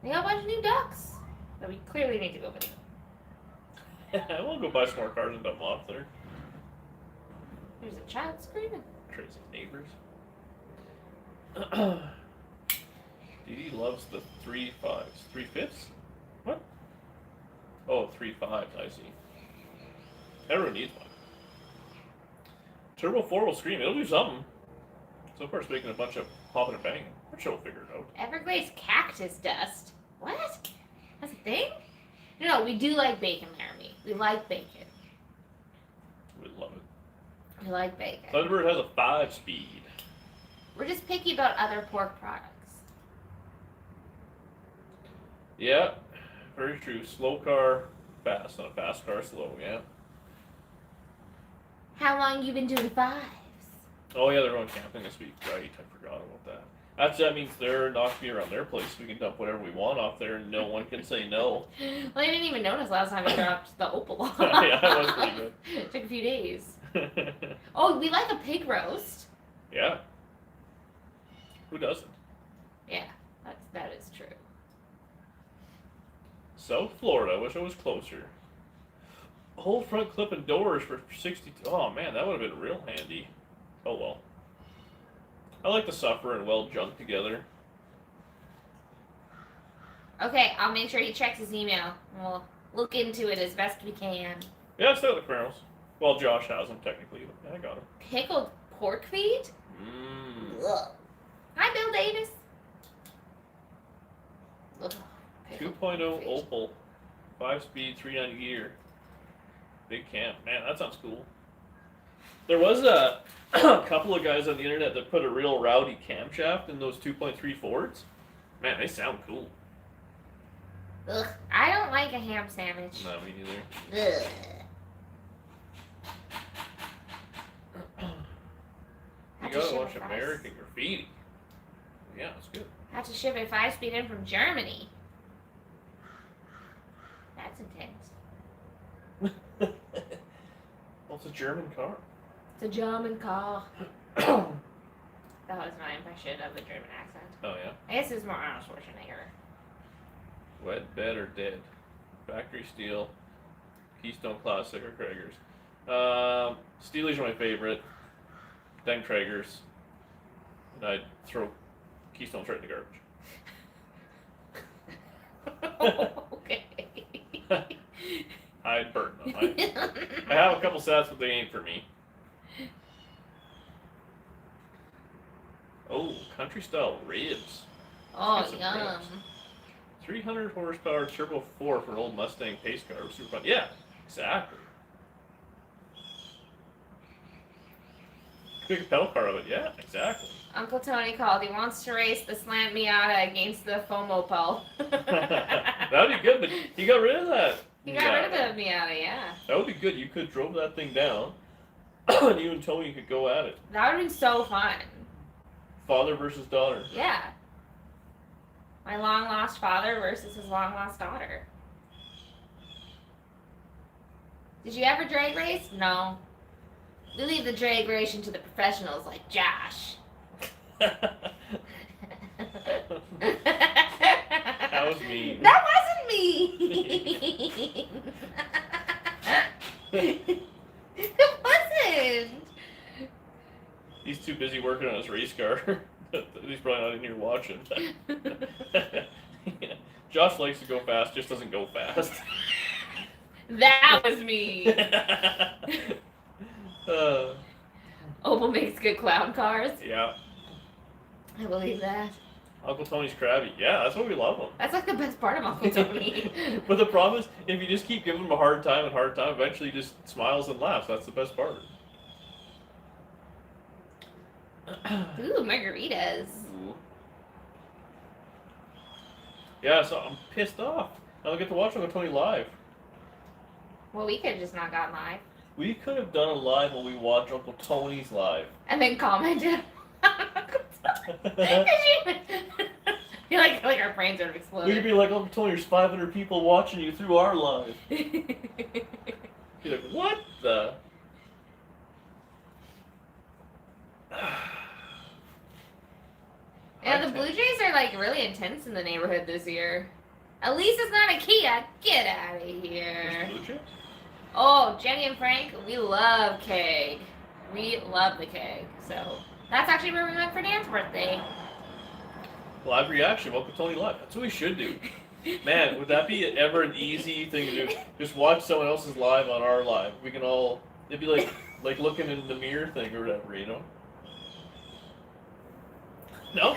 They got a bunch of new ducks that we clearly need to go video. We'll go buy some more cars and dump them off there. There's a child screaming. Crazy neighbors. Dee Dee loves the 3.5s. 3/5? What? Oh, 3.5s, I see. Everyone needs one. Turbo 4 will scream. It'll do something. So far it's making a bunch of popping and banging. I'm sure we'll figure it out. Everglades cactus dust. What? That's a thing? No, we do like bacon, Laramie. We like bacon. We love it. We like bacon. Thunderbird has a 5-speed. We're just picky about other pork products. Yeah, very true. Slow car, fast. On a fast car, slow, yeah. How long you been doing fives? Oh yeah, they're going camping this week. Right, I forgot about that. That means they're not to be around their place. We can dump whatever we want off there and no one can say no. Well, I didn't even notice last time we dropped the Opal off. Yeah, that was pretty good. Took a few days. Oh, we like a pig roast. Yeah. Who doesn't? Yeah, that is true. South Florida. I wish I was closer. Whole front clip and doors for 62. Oh man, that would have been real handy. Oh well. I like the suffer and weld junk together. Okay, I'll make sure he checks his email. We'll look into it as best we can. Yeah, I still got the kernels. Well, Josh has them technically, but yeah, I got them. Pickled pork feet? Mmm. Ugh. Hi, Bill Davis. Ugh, pickled 2.0 pork feet. Opel. 5-speed, 390 gear. Big camp. Man, that sounds cool. There was a couple of guys on the internet that put a real rowdy camshaft in those 2.3 Fords. Man, they sound cool. Ugh, I don't like a ham sandwich. No, me neither. Ugh. watch it American Graffiti. Yeah, it's good. Have to ship it 5-speed in from Germany. That's intense. Well, it's a German car. It's a German car. That was my impression of the German accent. Oh, yeah? I guess it's more Arnold Schwarzenegger. Wet, Bed, or Dead. Factory Steel. Keystone Classic or Kragers. Steely's are my favorite. Then Kragers. And I'd throw Keystone straight in the garbage. Okay. I'd burn them. I have a couple sets, but they ain't for me. Oh, country style ribs. Oh, Get some yum. ribs. 300 horsepower turbo 4 for an old Mustang pace car. Super fun. Yeah, exactly. Big pedal car of it. Yeah, exactly. Uncle Tony called. He wants to race the Slant Miata against the FOMO-Pole. That'd be good, but he got rid of that. He got rid of the Miata, yeah. That would be good. You could drove that thing down, and you and Tony could go at it. That would have been so fun. Father versus daughter. Yeah. My long-lost father versus his long-lost daughter. Did you ever drag race? No. We leave the drag racing to the professionals like Josh. That was mean. That wasn't me. It wasn't. He's too busy working on his race car. He's probably not in here watching. Yeah. Josh likes to go fast, just doesn't go fast. That was me. Opel makes good clown cars. Yeah. I believe that. Uncle Tony's crabby. Yeah, that's why we love him. That's like the best part of Uncle Tony. But the problem is, if you just keep giving him a hard time, eventually he just smiles and laughs. That's the best part. Ooh, margaritas. Ooh. Yeah, so I'm pissed off. I don't get to watch Uncle Tony live. Well, we could have just not gone live. We could have done a live while we watch Uncle Tony's live. And then commented on Uncle Tony. You're like our brains would have We exploded. could be like, Uncle Tony, there's 500 people watching you through our live. Be like, what the? Yeah, the Blue Jays are like really intense in the neighborhood this year. At least it's not a Kia. Get out of here. There's Blue Jays? Oh, Jenny and Frank, we love keg. We love the keg. So that's actually where we went for Dan's birthday. Live reaction, Uncle Tony live. That's what we should do. Man, would that be ever an easy thing to do? Just watch someone else's live on our live. We can all. It'd be like looking in the mirror thing or whatever, you know. No.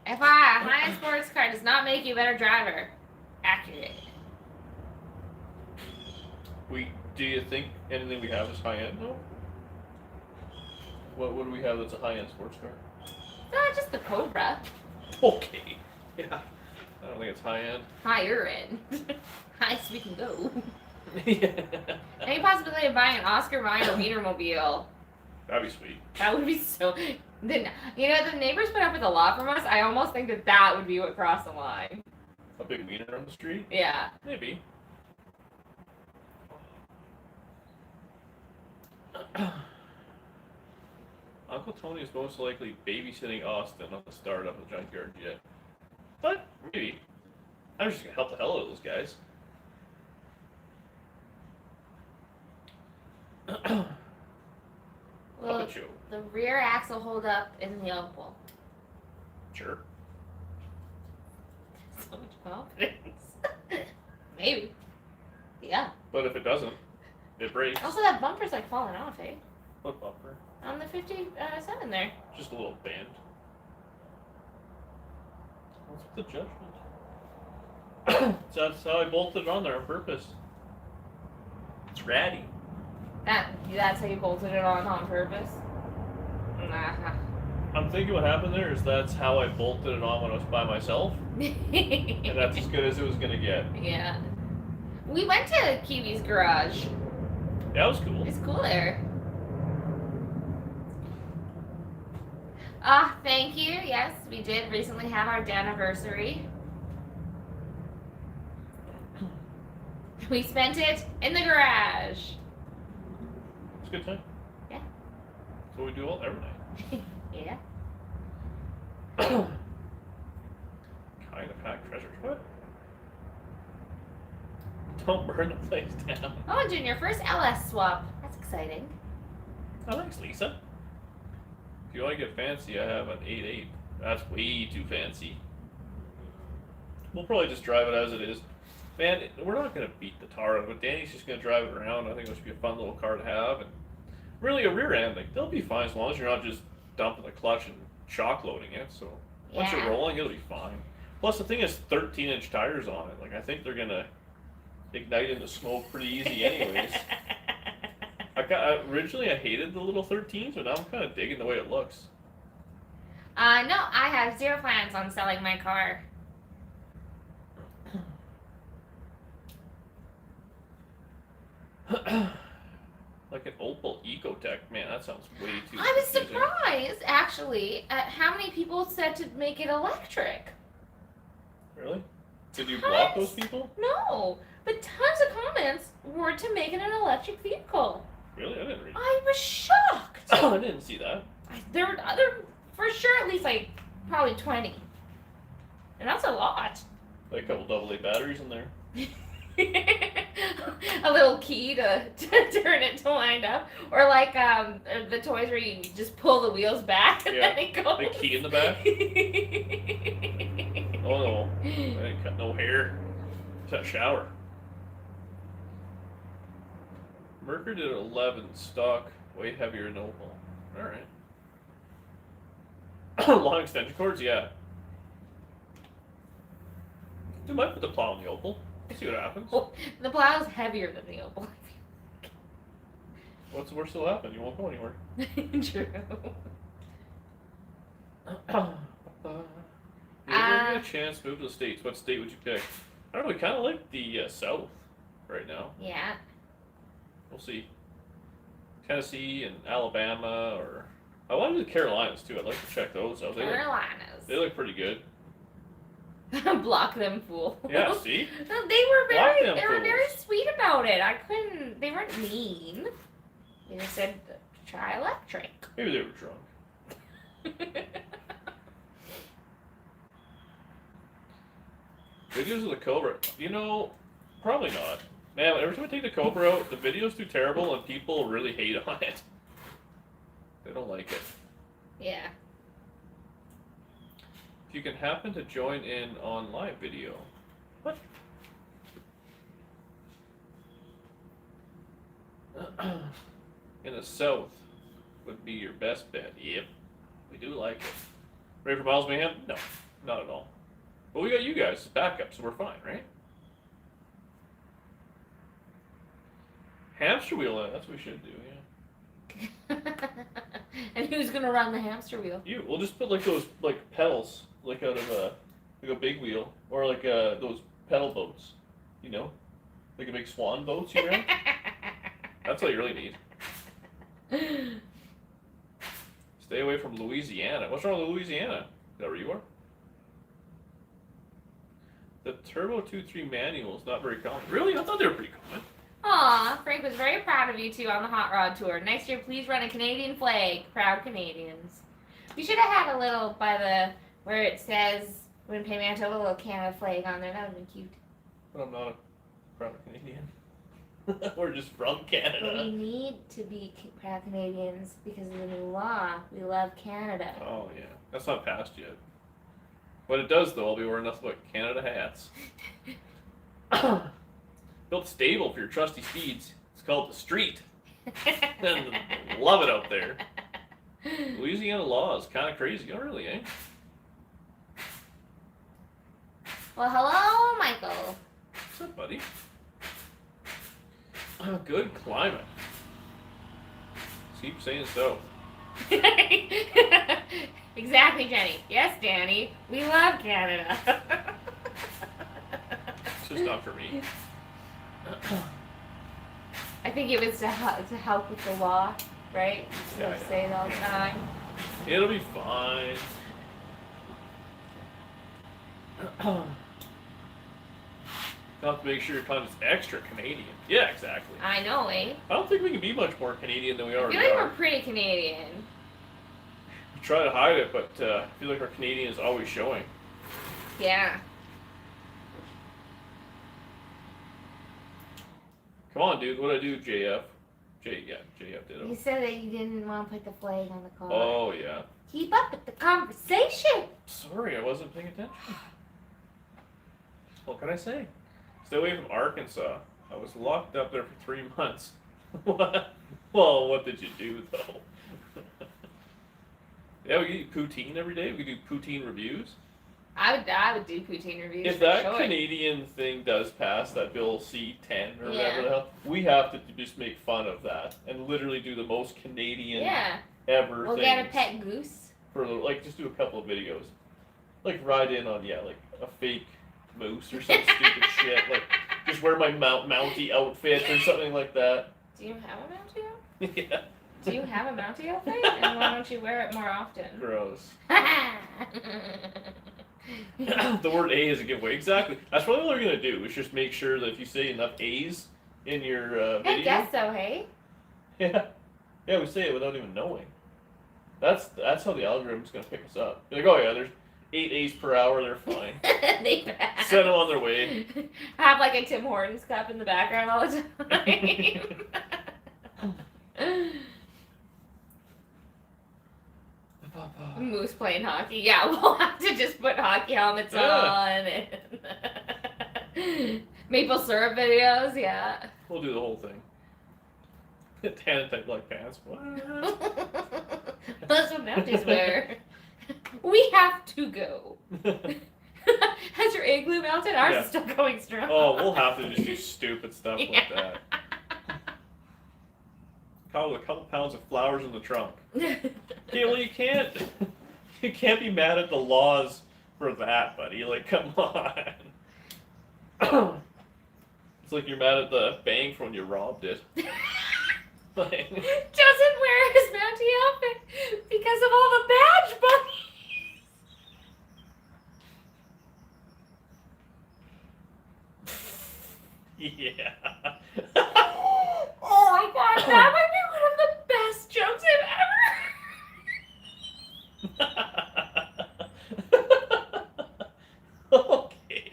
If a high-end sports car does not make you a better driver, accurate. Do you think anything we have is high end though? What do we have that's a high end sports car? Just the Cobra. Okay. Yeah. I don't think it's high end. Higher end. Highest we can go. Yeah. Any possibility of buying an Oscar Mayer Wienermobile? That'd be sweet. That would be so. Then you know the neighbors put up with a lot from us. I almost think that would be what crossed the line. A big wiener on the street? Yeah. Maybe. Uncle Tony is most likely babysitting Austin on the start of the junkyard jet. But maybe. I'm just gonna help the hell out of those guys. Will Puppet show. the rear axle hold up in the Opel? Sure. So much confidence. Maybe. Yeah. But if it doesn't, it breaks. Also, that bumper's like falling off, eh? What bumper? On the 57 there. Just a little bend. What's with the judgment? That's how I bolted it on there on purpose. It's ratty. That's how you bolted it on purpose? Nah. I'm thinking what happened there is that's how I bolted it on when I was by myself. And that's as good as it was going to get. Yeah. We went to Kiwi's garage That was cool. It's cooler. Ah, thank you. Yes, we did recently have our anniversary. We spent it in the garage. It's a good time. Yeah. That's what we do all every night. Yeah. Kind of packed treasures. What? Don't burn the place down. Oh, doing your first LS swap. That's exciting. Oh, thanks, Lisa. If you want to get fancy, I have an 8.8. That's way too fancy. We'll probably just drive it as it is. Man, we're not going to beat the tar out of it. Danny's just going to drive it around. I think it should be a fun little car to have. And really, a rear end, like, they'll be fine as long as you're not just dumping the clutch and shock loading it. So once you're rolling, it'll be fine. Plus, the thing is 13-inch tires on it. Like, I think they're going to ignite into smoke pretty easy anyways. Originally, I hated the little 13s, but now I'm kind of digging the way it looks. No, I have zero plans on selling my car. Like an Opel Ecotec. Man, that sounds way too I was confusing. surprised, actually, at how many people said to make it electric. Really? Did you block those people? No, but tons of comments were to make it an electric vehicle. Really? I didn't read it. I was shocked. Oh, I didn't see that. There were other, for sure, at least like probably 20. And that's a lot. Like a couple AA batteries in there. A little key to turn it to wind up. Or like the toys where you just pull the wheels back and Yeah, then it goes. the key in the back. Oh no, I didn't cut no hair. It's that shower. Mercury did 11 stock, way heavier than Opal. Alright. Long extension cords, yeah. You might put the plow on the Opal. See what happens. The plow is heavier than the Opal. What's the worst that'll happen? You won't go anywhere. True. If you ever get a chance to move to the States, what state would you pick? I don't know, we kind of like the South right now. Yeah. We'll see. Tennessee and Alabama, or I want to do the Carolinas too. I'd like to check those out. Carolinas. They look pretty good. Block them, fool. Yeah, see? No, they were Block very, them they were fools. very sweet about it. I couldn't. They weren't mean. They just said try electric. Maybe they were drunk. Videos of the Cobra. You know, probably not. Man, every time I take the Cobra out, the videos do terrible and people really hate on it. They don't like it. Yeah. If you can happen to join in on live video. What? In the South would be your best bet. Yep. We do like it. Ready for Miles Mayhem? No, not at all. But we got you guys as backup, so we're fine, right? Hamster wheel, that's what we should do, yeah. And who's gonna run the hamster wheel? You. We'll just put like those like pedals, like out of like a big wheel, or like those pedal boats, you know, like a big swan boats you rent. That's what you really need. Stay away from Louisiana. What's wrong with Louisiana? Is that where you are? The Turbo 2.3 manual is not very common. Really? I thought they were pretty common. Aw, Frank was very proud of you two on the Hot Rod Tour. Next year, please run a Canadian flag. Proud Canadians. We should have had a little by the, where it says, when Payman a little Canada flag on there. That would have been cute. But I'm not a proud Canadian. We're just from But Canada. we need to be proud Canadians because of the new law. We love Canada. Oh, yeah. That's not passed yet. What it does, though, I'll be wearing nothing but Canada hats. Built stable for your trusty steeds. It's called the Street. Love it out there. Louisiana law is kind of crazy. Oh, really, eh? Well, hello, Michael. What's up, buddy? Good climate. Keep saying so. Exactly, Jenny. Yes, Danny. We love Canada. It's just not for me. I think it was to help with the law, right? Yeah, I say it all the time. It'll be fine. You have to make sure your content's extra Canadian. Yeah, exactly. I know, eh? I don't think we can be much more Canadian than we I already feel like are. we're pretty Canadian. We try to hide it, but I feel like our Canadian is always showing. Yeah. Come on, dude. What'd I do, JF? JF did You it. said that you didn't want to put the flag on the car. Oh, yeah. Keep up with the conversation. Sorry, I wasn't paying attention. What can I say? Stay away from Arkansas. I was locked up there for 3 months. What? Well, what did you do, though? Yeah, we eat poutine every day. We do poutine reviews. I would do poutine reviews. If for that sure. Canadian thing does pass, that Bill C-10 or Yeah. whatever the hell, we have to just make fun of that and literally do the most Canadian Yeah. ever We'll things. get a pet goose. For like, just do a couple of videos. Like, ride in on, like a fake moose or some stupid shit. Like, just wear my Mountie outfit or something like that. Do you have a Mountie outfit? Yeah. Do you have a Mountie outfit? And why don't you wear it more often? Gross. The word A is a giveaway. Exactly. That's probably all we're going to do, is just make sure that if you say enough A's in your video. I guess so, hey? Yeah. Yeah, we say it without even knowing. That's how the algorithm's going to pick us up. You're like, oh yeah, there's 8 A's per hour, they're fine. They pass. Send them on their way. Have like a Tim Hortons cup in the background all the time. Moose playing hockey. Yeah, we'll have to just put hockey helmets on and maple syrup videos. Yeah. We'll do the whole thing. Tan type black pants. What? That's what Mounties wear. We have to go. Has your igloo melted? Ours Yeah. is still going strong. Oh, we'll have to just do stupid stuff like that. Call with a couple pounds of flowers in the trunk. Okay, well you can't be mad at the laws for that, buddy. Like, come on. It's like you're mad at the bank when you robbed it. Like, Doesn't wear his Mountie outfit because of all the badge bunnies. yeah. Oh my god, that might be one of the best jokes I've ever. Okay.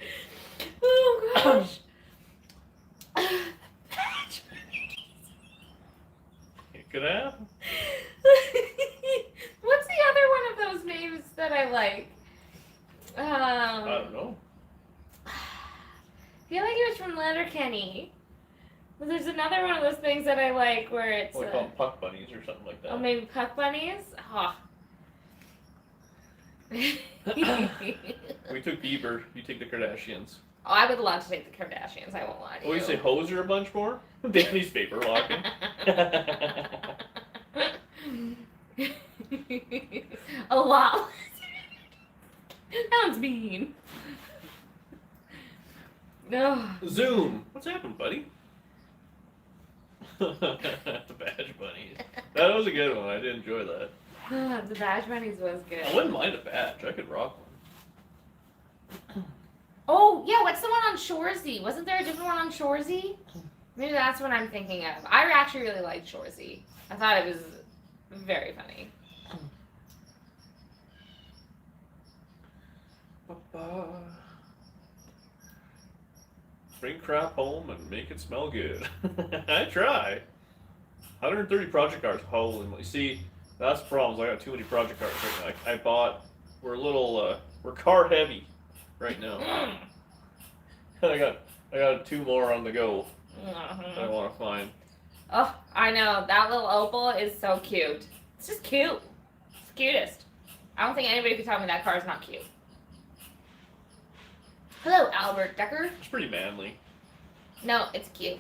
Oh gosh. Badge It could happen. What's the other one of those names that I like? I don't know. I feel like it was from Letterkenny. But there's another one of those things that I like where it's What, call them puck bunnies or something like that. oh, maybe puck bunnies. Oh. We took Bieber. You take the Kardashians. Oh, I would love to take the Kardashians. I won't lie to Oh, you say hoser a bunch more? Danny's paper locking. A lot. That one's mean. No. Zoom. What's happened, buddy? The badge bunnies. That was a good one. I did enjoy that. The Badge Bunnies was good. I wouldn't mind a badge. I could rock one. Oh, yeah, what's the one on Shoresy? Wasn't there a different one on Shoresy? Maybe that's what I'm thinking of. I actually really liked Shoresy. I thought it was very funny. Bring crap home and make it smell good. I try. 130 project cars. Holy moly. See, that's the problem. I got too many project cars right now. I bought. We're a little. We're car heavy right now. I got 2 more on the go. I want to find. Oh, I know. That little opal is so cute. It's just cute. It's the cutest. I don't think anybody could tell me that car is not cute. Hello, Albert Decker. It's pretty manly. No, it's cute.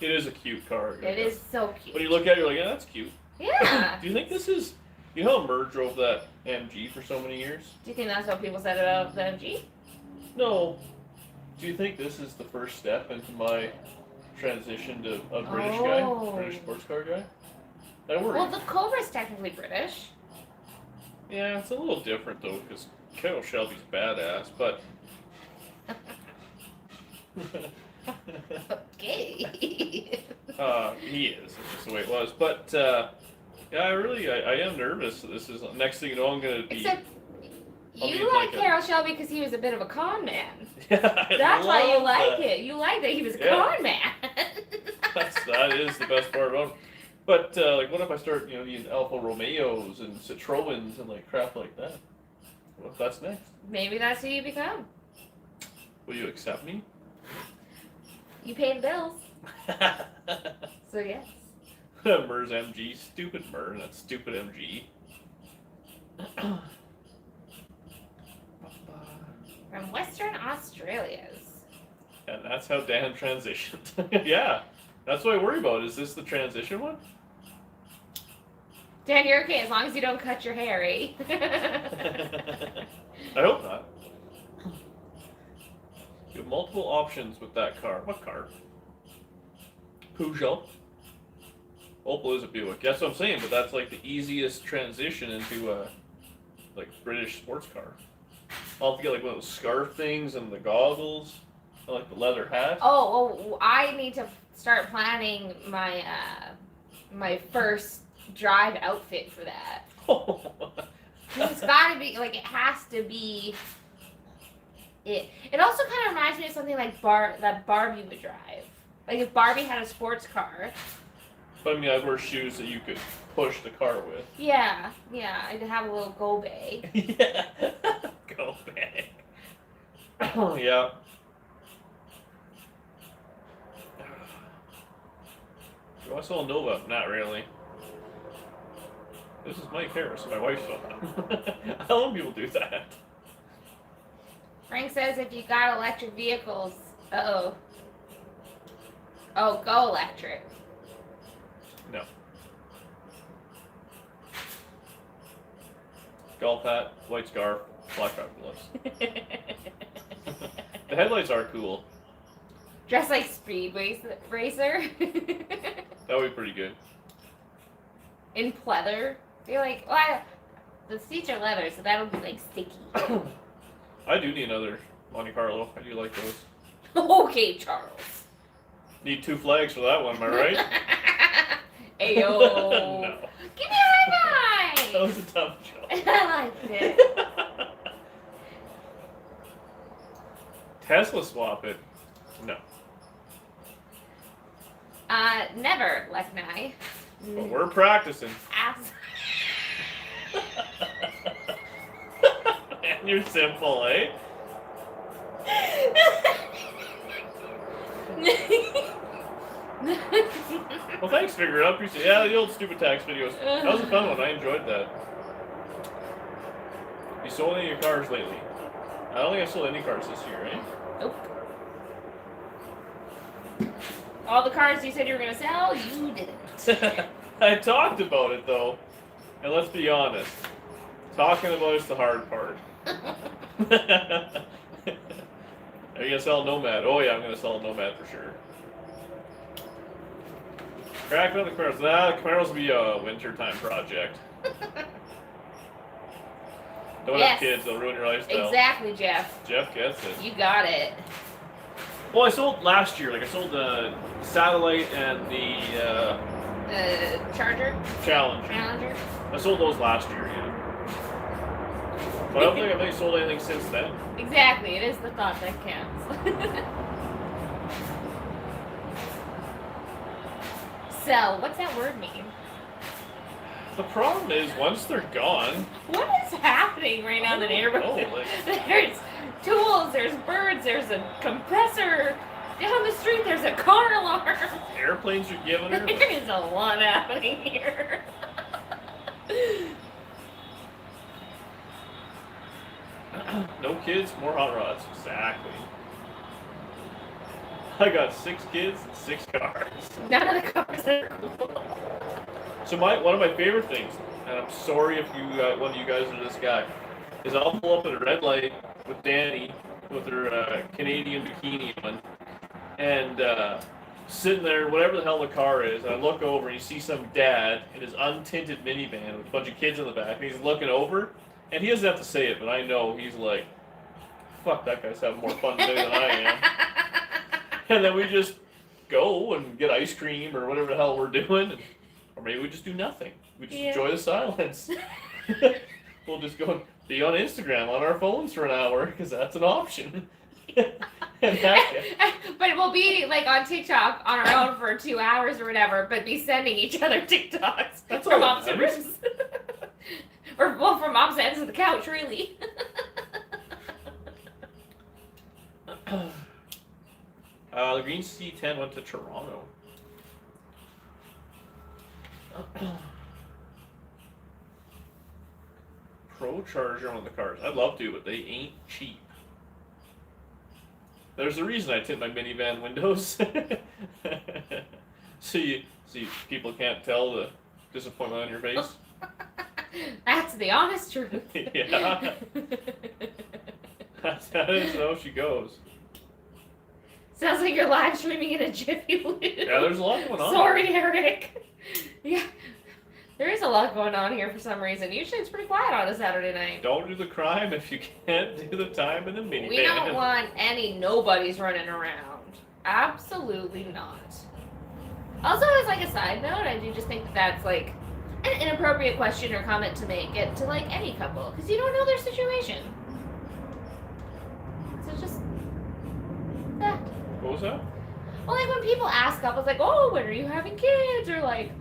It is a cute car. It is so cute. When you look at it, you're like, yeah, that's cute. Yeah. Do you think this is? You know how Murr drove that MG for so many years? Do you think that's what people said about the MG? No. Do you think this is the first step into my transitioned to a British guy, Oh. British sports car guy. I worry. Well, the Cobra's technically British. Yeah, it's a little different though, because Carroll Shelby's badass, but. Okay. He is. It's just the way it was. But yeah, I am nervous. This is next thing you know, I'm gonna be. Except I'll you be like like a- Carroll Shelby because he was a bit of a con man. Yeah, I That's why you love like that. it. You like that he was a Yeah. con man. That is the best part about it. But like, what if I start, using Alfa Romeos and Citroens and like crap like that? What if that's next? Maybe that's who you become. Will you accept me? You pay the bills, so yes. Mers MG, stupid Mer, that stupid MG. From Western Australia's. And that's how Dan transitioned. Yeah, that's what I worry about. Is this the transition one? Dan, you're okay as long as you don't cut your hair, eh? I hope not. You have multiple options with that car. What car? Peugeot. Opel is a Buick. That's what I'm saying, but that's like the easiest transition into a like British sports car. I'll have to get like one of those scarf things and the goggles. I like the leather hat. Oh, I need to start planning my my first drive outfit for that. It's gotta be like it has to be it. It also kind of reminds me of something like that Barbie would drive. Like if Barbie had a sports car. But I mean, I'd wear shoes that you could push the car with. Yeah, I'd have a little go bag. Yeah. Go back. Yeah. Do I saw Nova? Not really. This is Mike Harris, my wife's phone. How long people do that? Frank says if you got electric vehicles, oh, go electric. No. Golf hat, white scarf, black driver's gloves. The headlights are cool. Dress like Speed Racer That would be pretty good. in pleather. You're like, well, the seats are leather, so that'll be like sticky. I do need another Monte Carlo. I do like those. Okay, Charles. Need 2 flags for that one, am I right? Ayo. No. Give me a high That five. was a tough joke. I liked it. Tesla swap it. No. Never, Leknai. But we're practicing. Ass. Man, you're simple, eh? Well, thanks, Figure It Out. Appreciate it. Yeah, the old stupid tax videos. That was a fun one. I enjoyed that. You sold any of your cars lately? I don't think I sold any cars this year, eh? Nope. All the cars you said you were gonna sell, you didn't. I talked about it though, and let's be honest, talking about it's the hard part. Are you gonna sell a Nomad? Oh yeah, I'm gonna sell a Nomad for sure. Crack on the Camaros. Nah, the Camaros will be a wintertime project. Don't Yes. have kids; they'll ruin your lifestyle. Exactly, Jeff. Jeff gets it. You got it. Well, I sold last year. Like I sold the Satellite and the The Charger, Challenger. Challenger. I sold those last year, yeah. But I don't think I've really sold anything since then. Exactly. It is the thought that counts. Sell. What's that word mean? The problem is, once they're gone, What is happening right now in the neighborhood? Oh, like- There's tools, there's birds, there's a compressor. Down the street, there's a car alarm. airplanes are giving her. There is a lot happening here. No kids, more hot rods. Exactly. I got 6 kids and 6 cars. None of the cars are cool. So one of my favorite things, and I'm sorry if you one of you guys are this guy, is I'll pull up at a red light with Danny with her Canadian bikini on, and sitting there, whatever the hell the car is, and I look over and you see some dad in his untinted minivan with a bunch of kids in the back, and he's looking over, and he doesn't have to say it, but I know he's like, fuck, that guy's having more fun today than I am. And then we just go and get ice cream or whatever the hell we're doing, or maybe we just do nothing. We just enjoy the silence. We'll just go and be on Instagram on our phones for an hour, because that's an option. And but we'll be like on TikTok on our own for 2 hours or whatever, but be sending each other TikToks That's from all opposite that rooms. Or well, from opposite ends of the couch, really. The Green C10 went to Toronto. Pro charger on the cars. I'd love to, but they ain't cheap. There's a reason I tint my minivan windows. so people can't tell the disappointment on your face. That's the honest truth. Yeah. That is how she goes. Sounds like you're live streaming in a Jiffy Lube. Yeah, there's a lot going on. Sorry, Eric. Yeah, there is a lot going on here for some reason. Usually it's pretty quiet on a Saturday night. Don't do the crime if you can't do the time in the minivan. We don't want any nobodies running around. Absolutely not. Also, as like a side note, I do just think that that's like an inappropriate question or comment to make it to like any couple, because you don't know their situation. So just that. What was that? Well, like when people ask couples, like, "Oh, when are you having kids?" or like,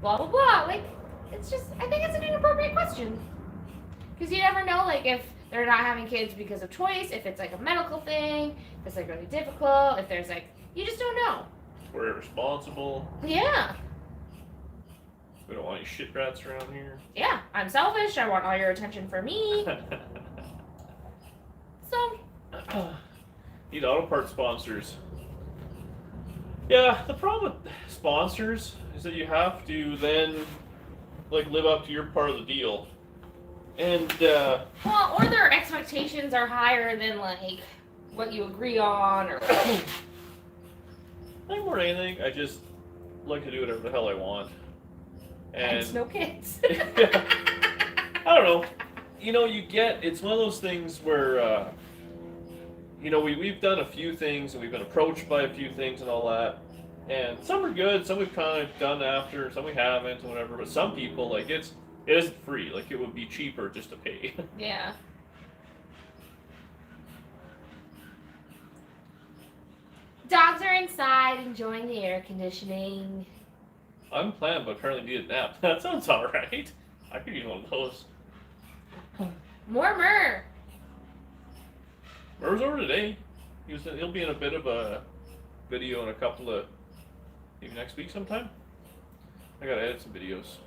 blah blah blah. Like, it's just, I think it's an inappropriate question, because you never know, like, if they're not having kids because of choice, if it's like a medical thing, if it's like really difficult, if there's like, you just don't know. We're irresponsible. Yeah. We don't want any shit rats around here. Yeah, I'm selfish. I want all your attention for me. So. Need auto part sponsors. Yeah, the problem with sponsors is that you have to then like live up to your part of the deal. And Well, or their expectations are higher than like what you agree on, or. I think more than anything, I just like to do whatever the hell I want. And Hence no kids. Yeah. I don't know. You know, it's one of those things where, you know, we've done a few things and we've been approached by a few things and all that. And some are good, some we've kind of done after, some we haven't, and whatever. But some people, like, it isn't free. Like, it would be cheaper just to pay. Yeah. Dogs are inside enjoying the air conditioning. Unplanned, but apparently need a nap. That sounds alright. I could use one of those. More myrrh. Murr's over today. He'll be in a bit of a video in a couple of, maybe next week sometime. I gotta edit some videos.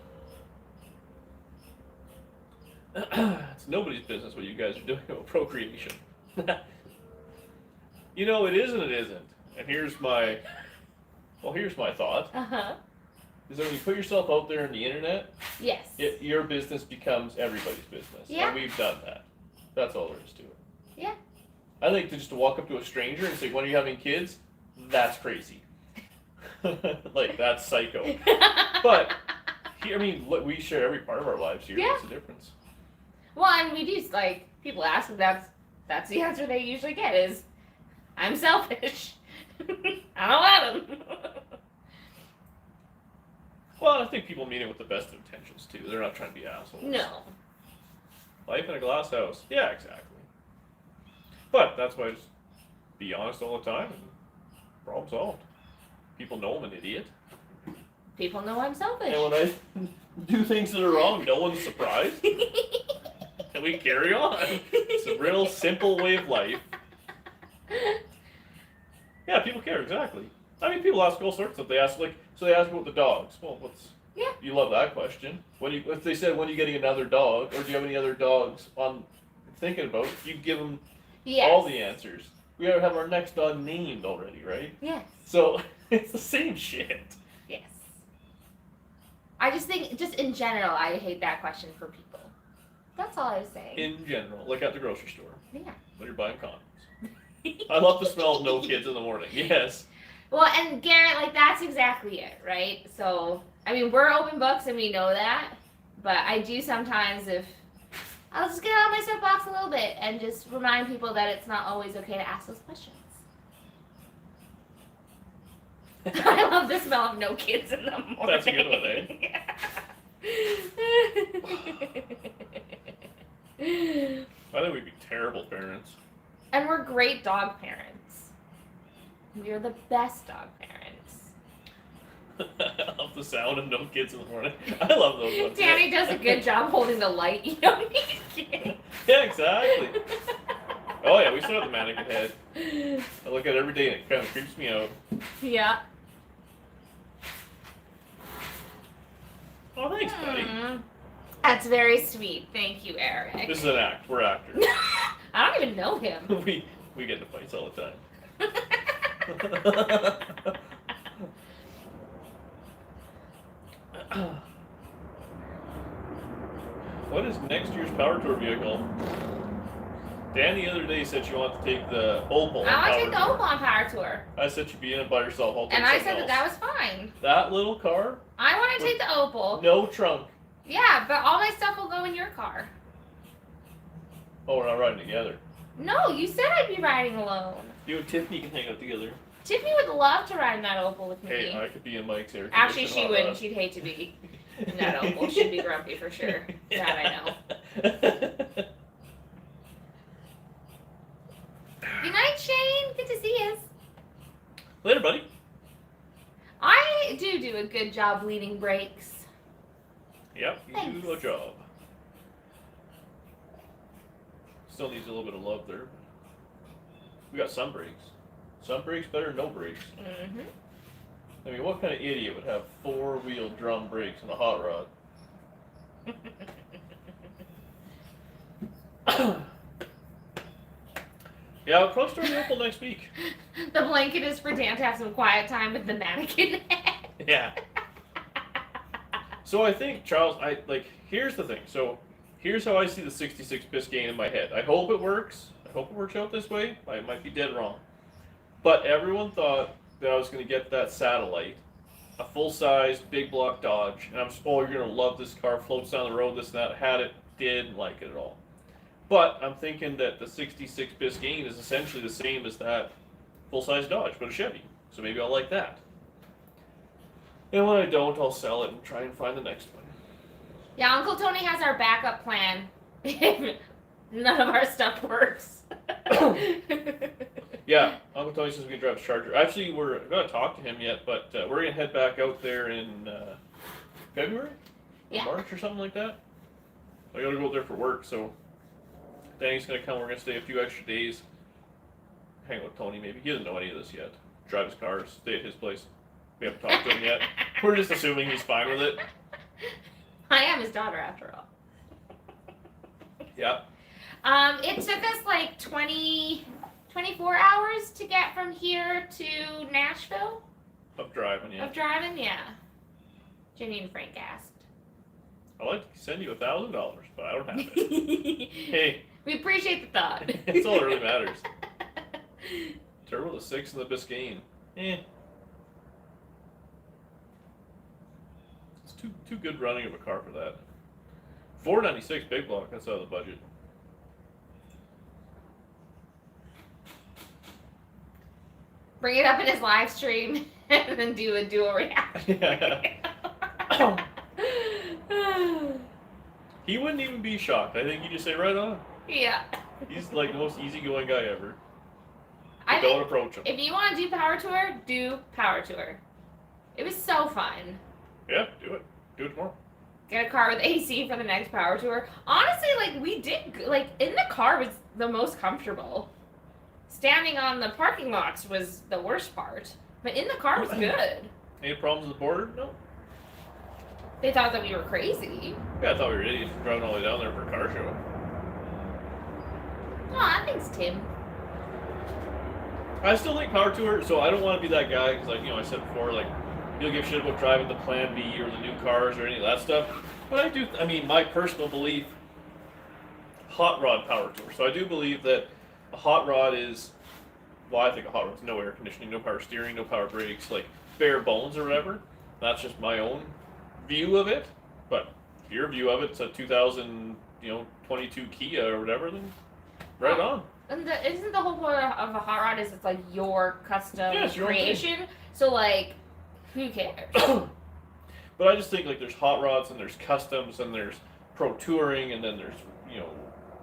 It's nobody's business what you guys are doing about procreation. You know, it is and it isn't. And here's my thought. Uh-huh. Is that when you put yourself out there on the internet, Yes. your business becomes everybody's business. Yeah. And we've done that. That's all there is to it. Yeah. I think to walk up to a stranger and say, when are you having kids? That's crazy. Like, that's psycho. But, I mean, look, we share every part of our lives here. Yeah. What's the difference? Well, and we do, like, people ask, and that's the answer they usually get is, I'm selfish. I don't let them. Well, I think people mean it with the best of intentions, too. They're not trying to be assholes. No. Life in a glass house. Yeah, exactly. But that's why I just be honest all the time and problem solved. People know I'm an idiot. People know I'm selfish. And when I do things that are wrong, no one's surprised. And we carry on. It's a real simple way of life. Yeah, people care, exactly. I mean, people ask all sorts of. They ask about the dogs. Well, Yeah. You love that question. If they said, when are you getting another dog, or do you have any other dogs on thinking about? You give them Yes. all the answers. We gotta have our next dog named already, right? Yes. So it's the same shit. Yes. I just think, just in general, I hate that question for people. That's all I was saying. In general, like at the grocery store Yeah. when you're buying condoms. I love the smell of no kids in the morning. Yes. Well, and Garrett, like, that's exactly it, right? So, I mean, we're open books and we know that, but I do sometimes, if I'll just get out of my soapbox a little bit and just remind people that it's not always okay to ask those questions. I love the smell of no kids in the morning. That's a good one, eh? I think we'd be terrible parents. And we're great dog parents. We're the best dog parents. I love the sound of no kids in the morning. I love those ones. Danny does a good job holding the light. You don't need kids. Yeah, exactly. Oh yeah, we still have the mannequin head. I look at it every day and it kind of creeps me out. Yeah. Oh, thanks, buddy. That's very sweet. Thank you, Eric. This is an act. We're actors. I don't even know him. we get into fights all the time. What is next year's Power Tour vehicle? Dan the other day said she wanted to take the Opal. I want to take the Tour. Opal on Power Tour. I said she'd be in it by herself. I'll take And I something said that else. that was fine. That little car? I want to take the Opal. No trunk. Yeah, but all my stuff will go in your car. Oh, we're not riding together. No, you said I'd be riding alone. You and Tiffany can hang out together. Tiffany would love to ride in that Opal with me. Hey, I could be in Mike's air. Actually, she conditioned wouldn't. hot She'd hate to be in that Opal. She'd be grumpy for sure. That I know. Good night, Shane. Good to see you. Later, buddy. I do a good job leading breaks. Yep, you Thanks. do a job. Still needs a little bit of love there. We got some brakes. Some brakes better than no brakes. Mm-hmm. I mean, what kind of idiot would have four-wheel drum brakes in a hot rod? Yeah, I'll probably start the Opal next week. The blanket is for Dan to have some quiet time with the mannequin head. Yeah. So I think, Charles, here's the thing. So here's how I see the 66 Biscayne in my head. I hope it works. I hope it works out this way. I might be dead wrong. But everyone thought that I was going to get that Satellite, a full-size, big block Dodge. And I'm just, oh, you're going to love this car, floats down the road, this and that. Had it, didn't like it at all. But I'm thinking that the 66 Biscayne is essentially the same as that full-size Dodge, but a Chevy. So maybe I'll like that. And when I don't, I'll sell it and try and find the next one. Yeah, Uncle Tony has our backup plan if none of our stuff works. Yeah, Uncle Tony says we can drive a Charger. Actually, we're going to talk to him yet, but we're going to head back out there in February? Yeah. March or something like that. I got to go out there for work, so Danny's going to come. We're going to stay a few extra days. Hang out with Tony maybe. He doesn't know any of this yet. Drive his car, stay at his place. We haven't talked to him yet. We're just assuming he's fine with it. I am his daughter after all. Yeah. It took us like 24 hours to get from here to Nashville. Of driving, yeah. Of driving, yeah. Jenny and Frank asked. I'd like to send you $1,000, but I don't have it. Hey. We appreciate the thought. That's all that really matters. Turbo the 6 and the Biscayne. It's too good running of a car for that. $496 big block, that's out of the budget. Bring it up in his live stream and then do a dual reaction. He wouldn't even be shocked. I think he'd just say right on. Yeah. He's like the most easygoing guy ever. I Don't think approach him. if you want to do Power Tour, do Power Tour. It was so fun. Yeah, do it. Do it tomorrow. Get a car with AC for the next Power Tour. Honestly, like we did, like in the car was the most comfortable. Standing on the parking lots was the worst part, but in the car was good. Any problems with the border? No. They thought that we were crazy. Yeah, I thought we were idiots for driving all the way down there for a car show. Aw, thanks, Tim. I still think Power Tour, so I don't want to be that guy, because like, I said before, like, you'll give shit about driving the Plan B or the new cars or any of that stuff. But my personal belief, hot rod Power Tour. So I do believe that a hot rod is well, I think a hot rod's no air conditioning, no power steering, no power brakes, like bare bones or whatever. That's just my own view of it. But if your view of it's a 2022 Kia or whatever, then right on. And isn't the whole point of a hot rod is it's like your custom Yeah, it's your own thing. creation? So like, who cares? But I just think like there's hot rods and there's customs and there's pro touring and then there's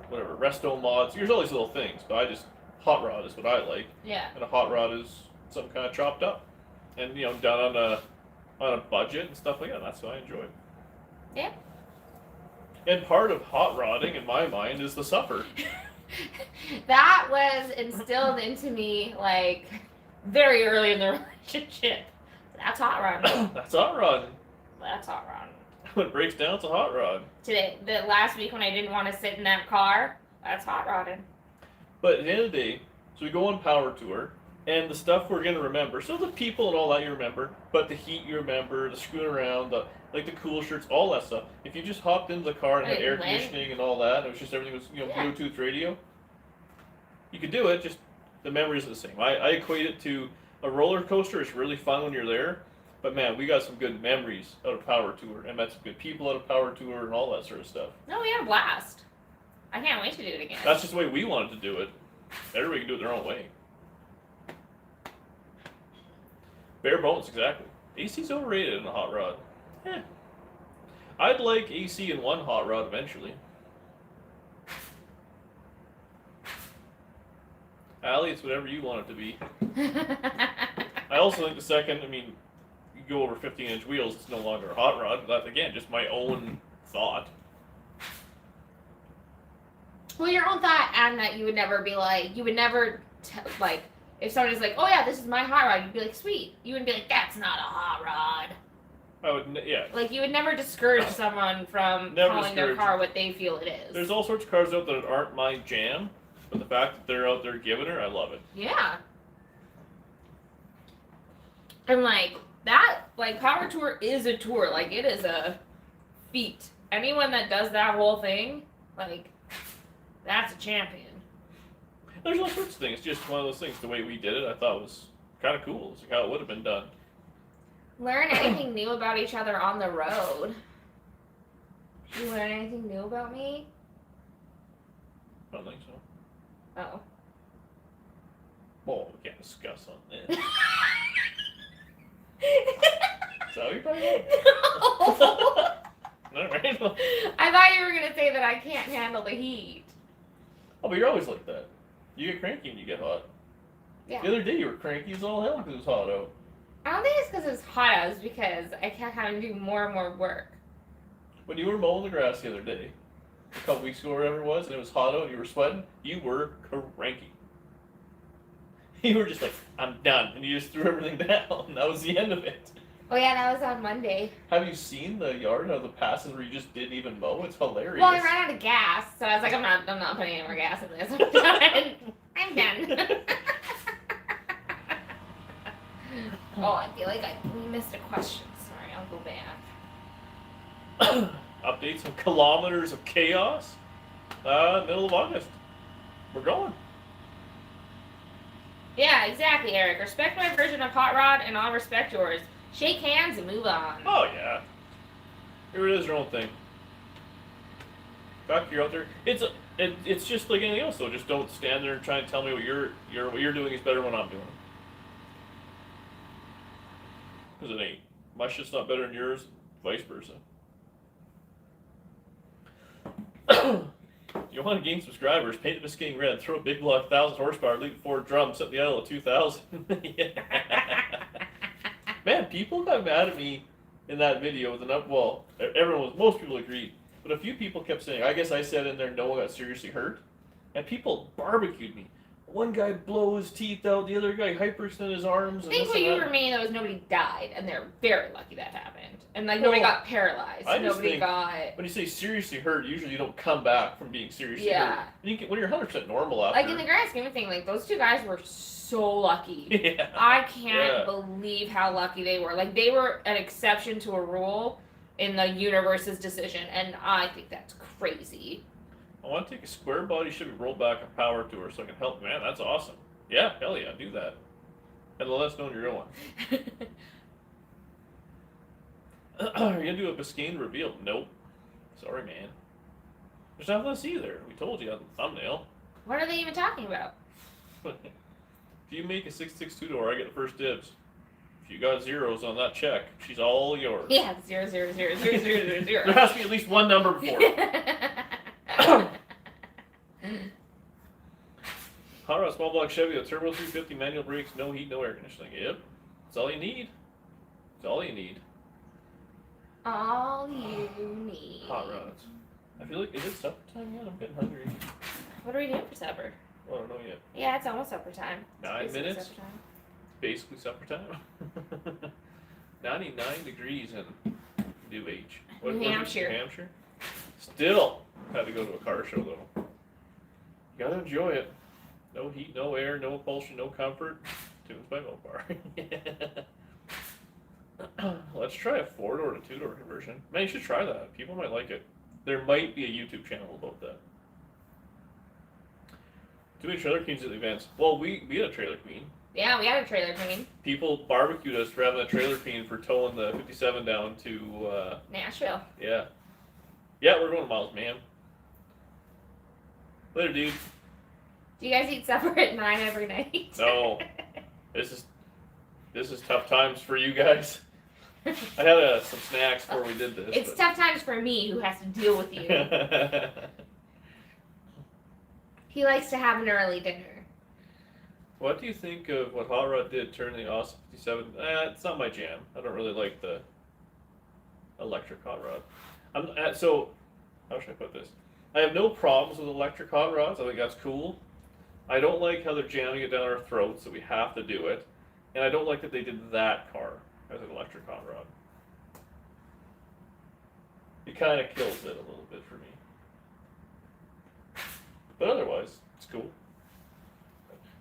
whatever resto mods. There's all these little things, but I just hot rod is what I like, Yeah. and a hot rod is something kind of chopped up and done on a budget and stuff like that. That's what I enjoy. Yeah. And part of hot rodding in my mind is the supper. That was instilled into me like very early in the relationship. That's hot rod. That's hot rod. That's hot rod. When it breaks down, it's a hot rod. The last week when I didn't want to sit in that car, that's hot rodding. But at the end of the day, so we go on power tour, and the stuff we're gonna remember. So the people and all that you remember, but the heat you remember, the screwing around, the cool shirts, all that stuff. If you just hopped into the car and had air conditioning and all that, and it was just everything was Bluetooth radio, you could do it. Just the memories are the same. I equate it to a roller coaster. It's really fun when you're there, but man, we got some good memories out of power tour, and met some good people out of power tour and all that sort of stuff. No, we had a blast. I can't wait to do it again. That's just the way we wanted to do it. Everybody can do it their own way. Bare bones, exactly. AC's overrated in a hot rod. Yeah. I'd like AC in one hot rod eventually. Allie, it's whatever you want it to be. I also think the second, you go over 15-inch wheels, it's no longer a hot rod. But that's, again, just my own thought. Well, your own thought, and that you would never be like, if somebody's like, oh yeah, this is my hot rod, you'd be like, sweet. You wouldn't be like, that's not a hot rod. I would, yeah. Like, you would never discourage someone from calling their car what they feel it is. There's all sorts of cars out there that aren't my jam, but the fact that they're out there giving her, I love it. Yeah. And Power Tour is a tour. Like, it is a feat. Anyone that does that whole thing, that's a champion. There's all sorts of things. Just one of those things. The way we did it, I thought was kind of cool. It's like how it would have been done. Learn anything new about each other on the road. Did you learn anything new about me? I don't think so. Oh. Well, we can't discuss on this. Is that what you're talking about? No. All right. I thought you were going to say that I can't handle the heat. Oh, but you're always like that. You get cranky when you get hot. Yeah. The other day you were cranky as all hell because it was hot out. I don't think it's because it's hot out. It's because I kept having to do more and more work. When you were mowing the grass the other day, a couple weeks ago or whatever it was, and it was hot out and you were sweating, you were cranky. You were just like, I'm done. And you just threw everything down. That was the end of it. Oh yeah, that was on Monday. Have you seen the yard of the passes where you just didn't even mow? It's hilarious. Well, I ran out of gas, so I was like, I'm not putting any more gas in this. I'm done. I'm done. Oh, I feel like we missed a question. Sorry, I'll go back. Updates on kilometers of chaos. Middle of August. We're going. Yeah, exactly, Eric. Respect my version of hot rod, and I'll respect yours. Shake hands and move on. Oh yeah. Here it is, your own thing. Back you're out there. It's just like anything else though. Just don't stand there and try and tell me what you're doing is better than what I'm doing. Because it ain't. My shit's not better than yours, vice versa. You want to gain subscribers, paint the Biscayne red, throw a big block 1,000 horsepower, lead Ford drum, set the idle at 2,000. Yeah. Man, people got mad at me in that video with most people agreed, but a few people kept saying, I guess I said in there no one got seriously hurt, and people barbecued me. One guy blow his teeth out, the other guy hyperextend his arms. I think what you were meaning though is nobody died, and they're very lucky that happened. And nobody got paralyzed. Nobody got. When you say seriously hurt, usually you don't come back from being seriously hurt. When you're 100% normal after. Like in the grand scheme of things, those two guys were so lucky. Yeah. I can't believe how lucky they were. Like they were an exception to a rule in the universe's decision, and I think that's crazy. I want to take a square body Chevy roll back and power tour so I can help. Man, that's awesome. Yeah, hell yeah, do that. And let us know when you're going. Are you gonna do a Biscayne reveal? Nope. Sorry, man. There's nothing to see there. We told you on the thumbnail. What are they even talking about? If you make a 662 door, I get the first dibs. If you got zeros on that check, she's all yours. Yeah, 0, 0, 0, 0, 0, 0, 0. There has to be at least one number before it. Hot rod small block Chevy with turbo 350 manual brakes, no heat, no air conditioning. Yep. That's all you need. That's all you need. All you need. Hot rods. I feel like, is it supper time yet? I'm getting hungry. What are we doing for supper? I don't know yet. Yeah, it's almost supper time. 9 minutes? Supper time. Basically supper time. 99 degrees in New Age. New Hampshire. New Hampshire? Still had to go to a car show though. You gotta enjoy it. No heat, no air, no upholstery, no comfort. Tunes by Mopar. Let's try a 4-door to 2-door conversion. Man, you should try that. People might like it. There might be a YouTube channel about that. Too many trailer queens at the events. Well, we had a trailer queen. Yeah, we had a trailer queen. People barbecued us for having a trailer queen for towing the 57 down to Nashville. yeah. Yeah, we're going to Miles, man. Later, dude. Do you guys eat supper at 9 every night? No. This is tough times for you guys. I had some snacks before we did this. It's tough times for me, who has to deal with you. He likes to have an early dinner. What do you think of what Hot Rod did turning the Austin 57? It's not my jam. I don't really like the electric Hot Rod. So, how should I put this? I have no problems with electric Hot Rods. I think that's cool. I don't like how they're jamming it down our throats, so we have to do it. And I don't like that they did that car as an electric Hot Rod. It kind of kills it a little bit for me. But otherwise, it's cool.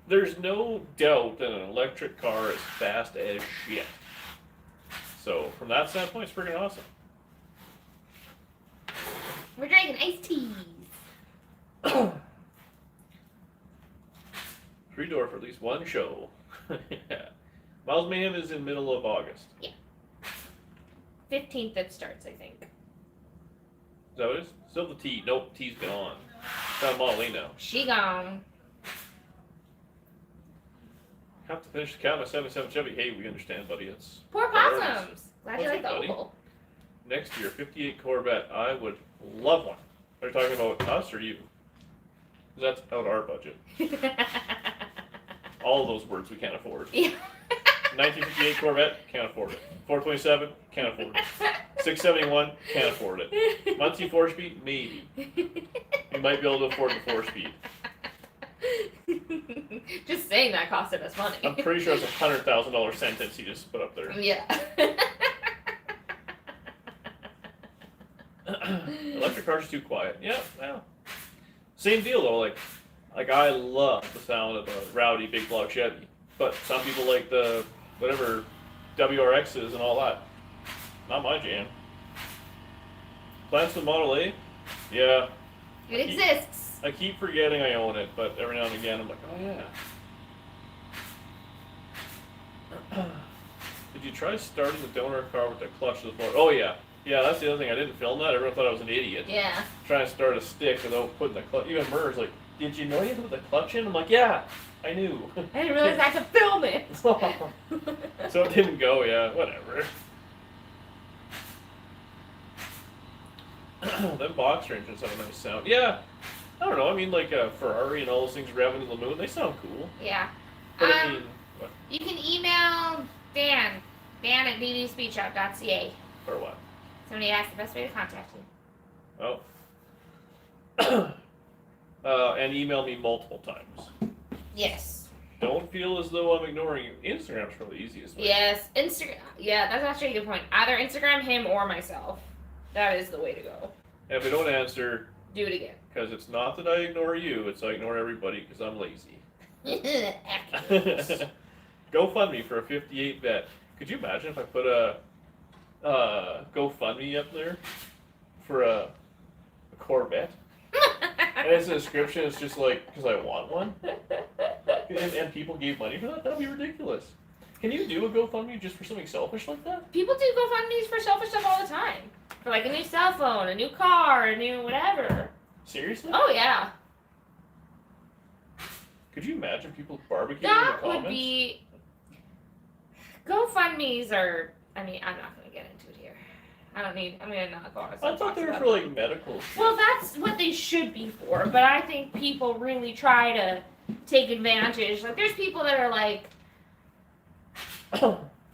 There's no doubt that an electric car is fast as shit. So, from that standpoint, it's freaking awesome. We're drinking iced teas. 3-door for at least one show. Yeah. Miles Mayhem is in middle of August. 15th it starts, I think. Is that what it is? Still the T. Nope, T's gone. It's on Molly now. She gone. Have to finish the count of 77 Chevy. Hey, we understand, buddy. It's Poor possums. Glad you What's like the up, buddy? oval. next year, 58 Corvette. I would love one. Are you talking about us or you? 'Cause that's out our budget. All of those words we can't afford. Yeah. 1958 Corvette, can't afford it. 427, can't afford it. 671, can't afford it. Muncie 4-speed, maybe. You might be able to afford the 4-speed. Just saying that costed us money. I'm pretty sure it's a $100,000 sentence he just put up there. Yeah. Electric cars are too quiet. Yeah, well. Same deal though, like I love the sound of a rowdy big block Chevy. But some people like the whatever WRXs and all that. Not my jam. Plans for the Model A? Yeah. It exists. I keep forgetting I own it, but every now and again I'm like, oh yeah. Did you try starting the donor car with the clutch to the floor? Oh yeah. Yeah, that's the other thing. I didn't film that. Everyone thought I was an idiot. Yeah. Trying to start a stick without putting the clutch. Even Murr's like, did you know you had to put the clutch in? I'm like, yeah, I knew. I didn't realize I could film it. So it didn't go, yeah, whatever. Them boxer engines have a nice sound. Yeah, I don't know. I mean, like a Ferrari and all those things revving in the moon, they sound cool. Yeah. But I mean, what? You can email Dan at bdspeedshop.ca. Or what? Somebody asked the best way to contact you. Oh. And email me multiple times. Yes. Don't feel as though I'm ignoring you. Instagram's probably the easiest way. Yes. Instagram. Yeah, that's actually a good point. Either Instagram him or myself. That is the way to go. And if I don't answer, Do it again. because it's not that I ignore you, it's I ignore everybody because I'm lazy. Accurate. GoFundMe for a 58 bet. Could you imagine if I put a GoFundMe up there for a Corvette? And as a description, it's just like, because I want one. and people gave money for that? That'd be ridiculous. Can you do a GoFundMe just for something selfish like that? People do GoFundMes for selfish stuff all the time. For like a new cell phone, a new car, a new whatever. Seriously? Oh yeah. Could you imagine people barbecuing That in the comments? would be. GoFundMes are. I mean, I'm not going to get into it here. I'm going to not go on a I thought soapbox they were about for it. like medical. Well, that's what they should be for, but I think people really try to take advantage. Like, there's people that are like,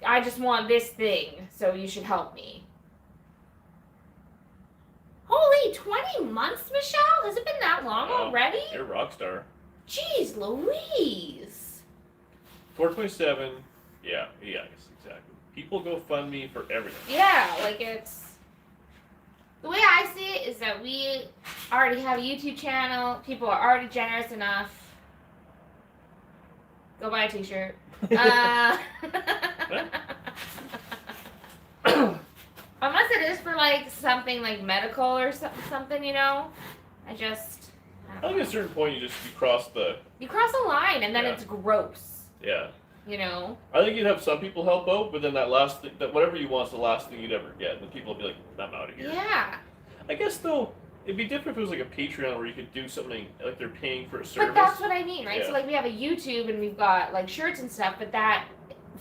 I just want this thing, so you should help me. Holy, 20 months, Michelle? Has it been that long Wow. already? You're a rock star. Jeez Louise. 427. Yeah, yes, exactly. People go fund me for everything. Yeah, like it's... The way I see it is that we already have a YouTube channel. People are already generous enough. Go buy a t-shirt. Unless it is for like something like medical or something, you know. I think at a certain point you cross the. You cross a line and then Yeah. it's gross. Yeah. You know. I think you'd have some people help out, but then that last thing, that whatever you want is the last thing you'd ever get, and then people will be like, "I'm out of here." Yeah. I guess though, it'd be different if it was like a Patreon where you could do something like they're paying for a service. But that's what I mean, right? Yeah. So like we have a YouTube and we've got like shirts and stuff, but that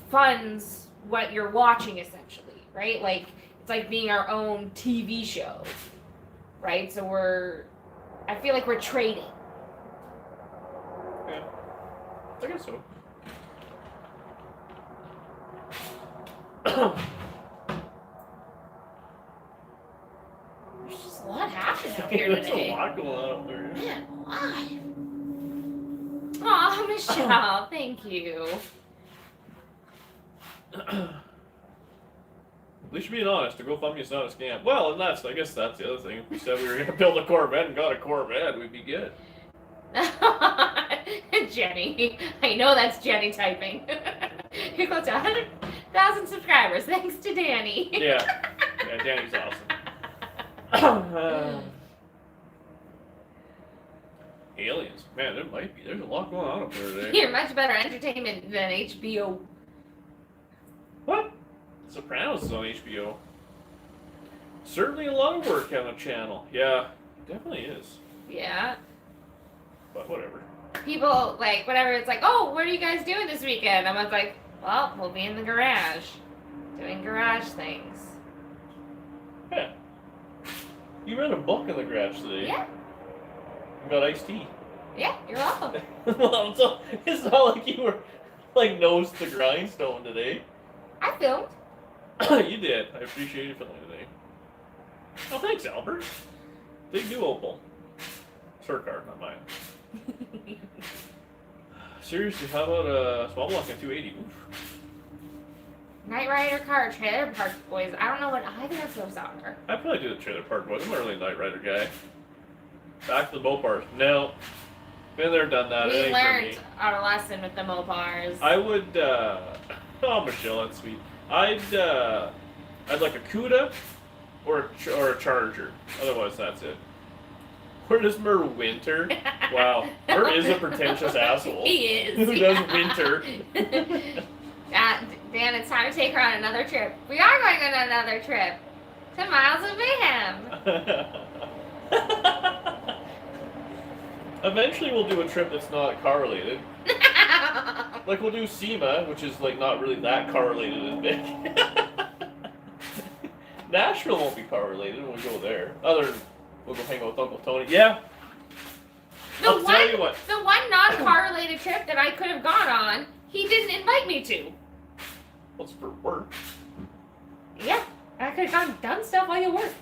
funds what you're watching essentially, right? Like it's like being our own TV show, right? So I feel like we're trading. Yeah. I guess so. There's just a lot happening up here There's today. a lot going on up there. Man, why? Aw, Michelle, thank you. At least you're being honest. To GoFundMe is not a scam. Well, and I guess that's the other thing. If we said we were going to build a Corvette and got a Corvette, we'd be good. Jenny. I know that's Jenny typing. You're close to 100,000 subscribers, thanks to Danny. Yeah. Yeah, Danny's awesome. Aliens. Man, there might be. There's a lot going on up there today. You're much better entertainment than HBO. What? Sopranos is on HBO. Certainly a lot of work on the channel. Yeah, it definitely is. Yeah. But whatever. People, like, whatever, it's like, oh, what are you guys doing this weekend? I'm like, well, we'll be in the garage. Doing garage things. Yeah. You read a book in the garage today. Yeah. You got iced tea. Yeah, you're welcome. Well, it's not like you were, like, nose to the grindstone today. I filmed. You did. I appreciate you filming today. Oh, thanks, Albert. Big new Opal. It's her car, not mine. Seriously, how about a small block at 280? Oof. Night Rider car, Trailer Park Boys. I don't know what either of those are. I'd probably do the Trailer Park Boys. I'm not really a Night Rider guy. Back to the Mopars. No. Been there, done that. It We ain't learned for me. our lesson with the Mopars. I would, oh, Michelle, that's sweet. I'd like a Cuda or a Charger. Otherwise, that's it. Where does Mer winter? Wow. Mer is a pretentious asshole. He is. Who does winter? Dan, it's time to take her on another trip. We are going on another trip to Miles of Mayhem. Eventually, we'll do a trip that's not car related. Like we'll do SEMA, which is like not really that car related as big. Nashville won't be car related when we go there. Other than we'll go hang out with Uncle Tony. Yeah. I'll tell you what. The one non-car related trip that I could have gone on, he didn't invite me to. What's for work? Yeah, I could have done stuff while you worked.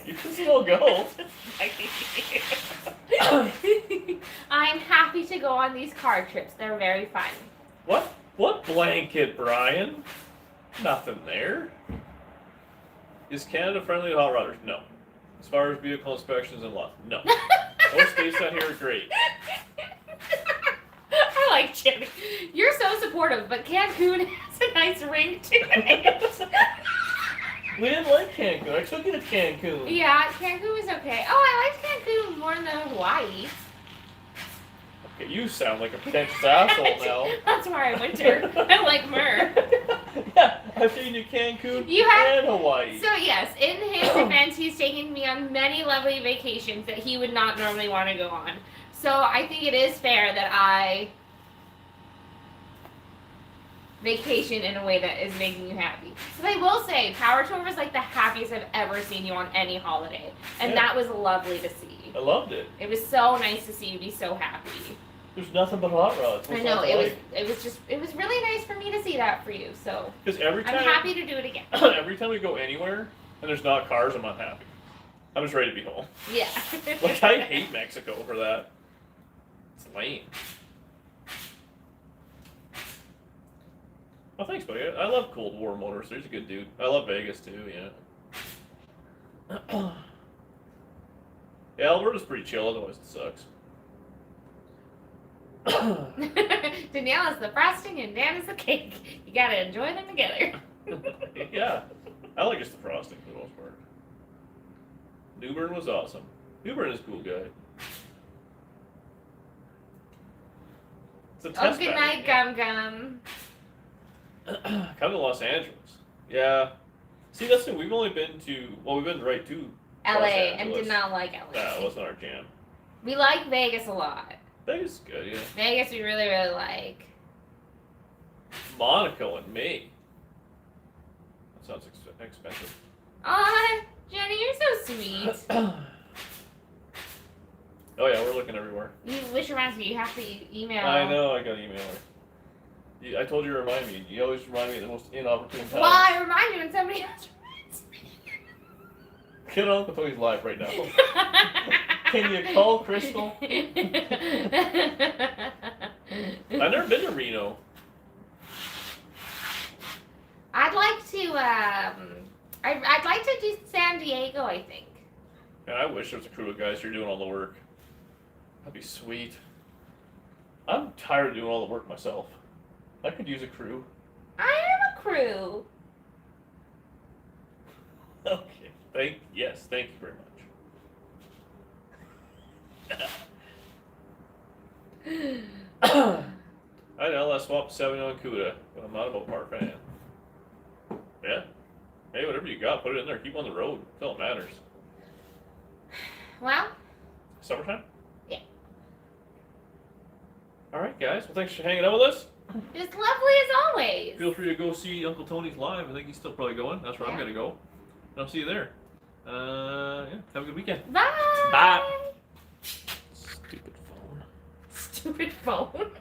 You can still go. I'm happy to go on these car trips. They're very fun. What? What blanket, Brian? Nothing there. Is Canada friendly to hot rodders? No. As far as vehicle inspections and laws, no. Most states down here are great. I like Jimmy. You're so supportive, but Cancun has a nice ring to it. We didn't like Cancun. I took you to Cancun. Yeah, Cancun was okay. Oh, I liked Cancun more than Hawaii. Okay, you sound like a pretentious asshole now. That's why I winter. I like Mer. Yeah, I've taken you Cancun You have- and Hawaii. So yes, in his defense, he's taken me on many lovely vacations that he would not normally want to go on. So I think it is fair that I vacation in a way that is making you happy. So I will say, Power Tour was like the happiest I've ever seen you on any holiday, and Yeah. that was lovely to see. I loved it. It was so nice to see you be so happy. There's nothing but hot rods. I know it was really nice for me to see that for you. So Because every time I'm happy to do it again. every time we go anywhere and there's not cars, I'm not happy. I'm just ready to be home. Yeah. Like I hate Mexico for that. It's lame. Oh, thanks, buddy. I love Cold War Motors. He's a good dude. I love Vegas too. Yeah. Yeah, Alberta's pretty chill. Otherwise, it sucks. Danielle is the frosting and Dan is the cake. You gotta enjoy them together. Yeah, I like just the frosting for the most part. Newbern was awesome. Newbern is a cool guy. It's a Oh, test good night, battle, Gum Gum. Come to Los Angeles. Yeah. See, that's the thing. We've only been to, well, we've been right to LA Los and Angeles. did not like LA. That wasn't our jam. We like Vegas a lot. Vegas is good, yeah. Vegas we really, really like. Monaco in May. That sounds expensive. Aw, Jenny, you're so sweet. Oh yeah, we're looking everywhere. Which reminds me, you have to email. I know, I got an email. I told you to remind me. You always remind me at the most inopportune time. Well, I remind you when somebody else reminds me. Get on Uncle Tony's live right now. Can you call Crystal? I've never been to Reno. I'd like to. I'd like to do San Diego. I think. Man, I wish there was a crew of guys here doing all the work. That'd be sweet. I'm tired of doing all the work myself. I could use a crew. I am a crew. Okay. Yes, thank you very much. I know, I swapped 7 on Cuda, but I'm not a Mopar fan. Yeah. Hey, whatever you got, put it in there. Keep on the road. That's all that matters. Well. Summertime? Yeah. Alright, guys. Well, thanks for hanging out with us. Just lovely as always. Feel free to go see Uncle Tony's live. I think he's still probably going. That's where I'm Yeah. going to go. And I'll see you there. Yeah. Have a good weekend. Bye. Bye. Stupid phone. Stupid phone.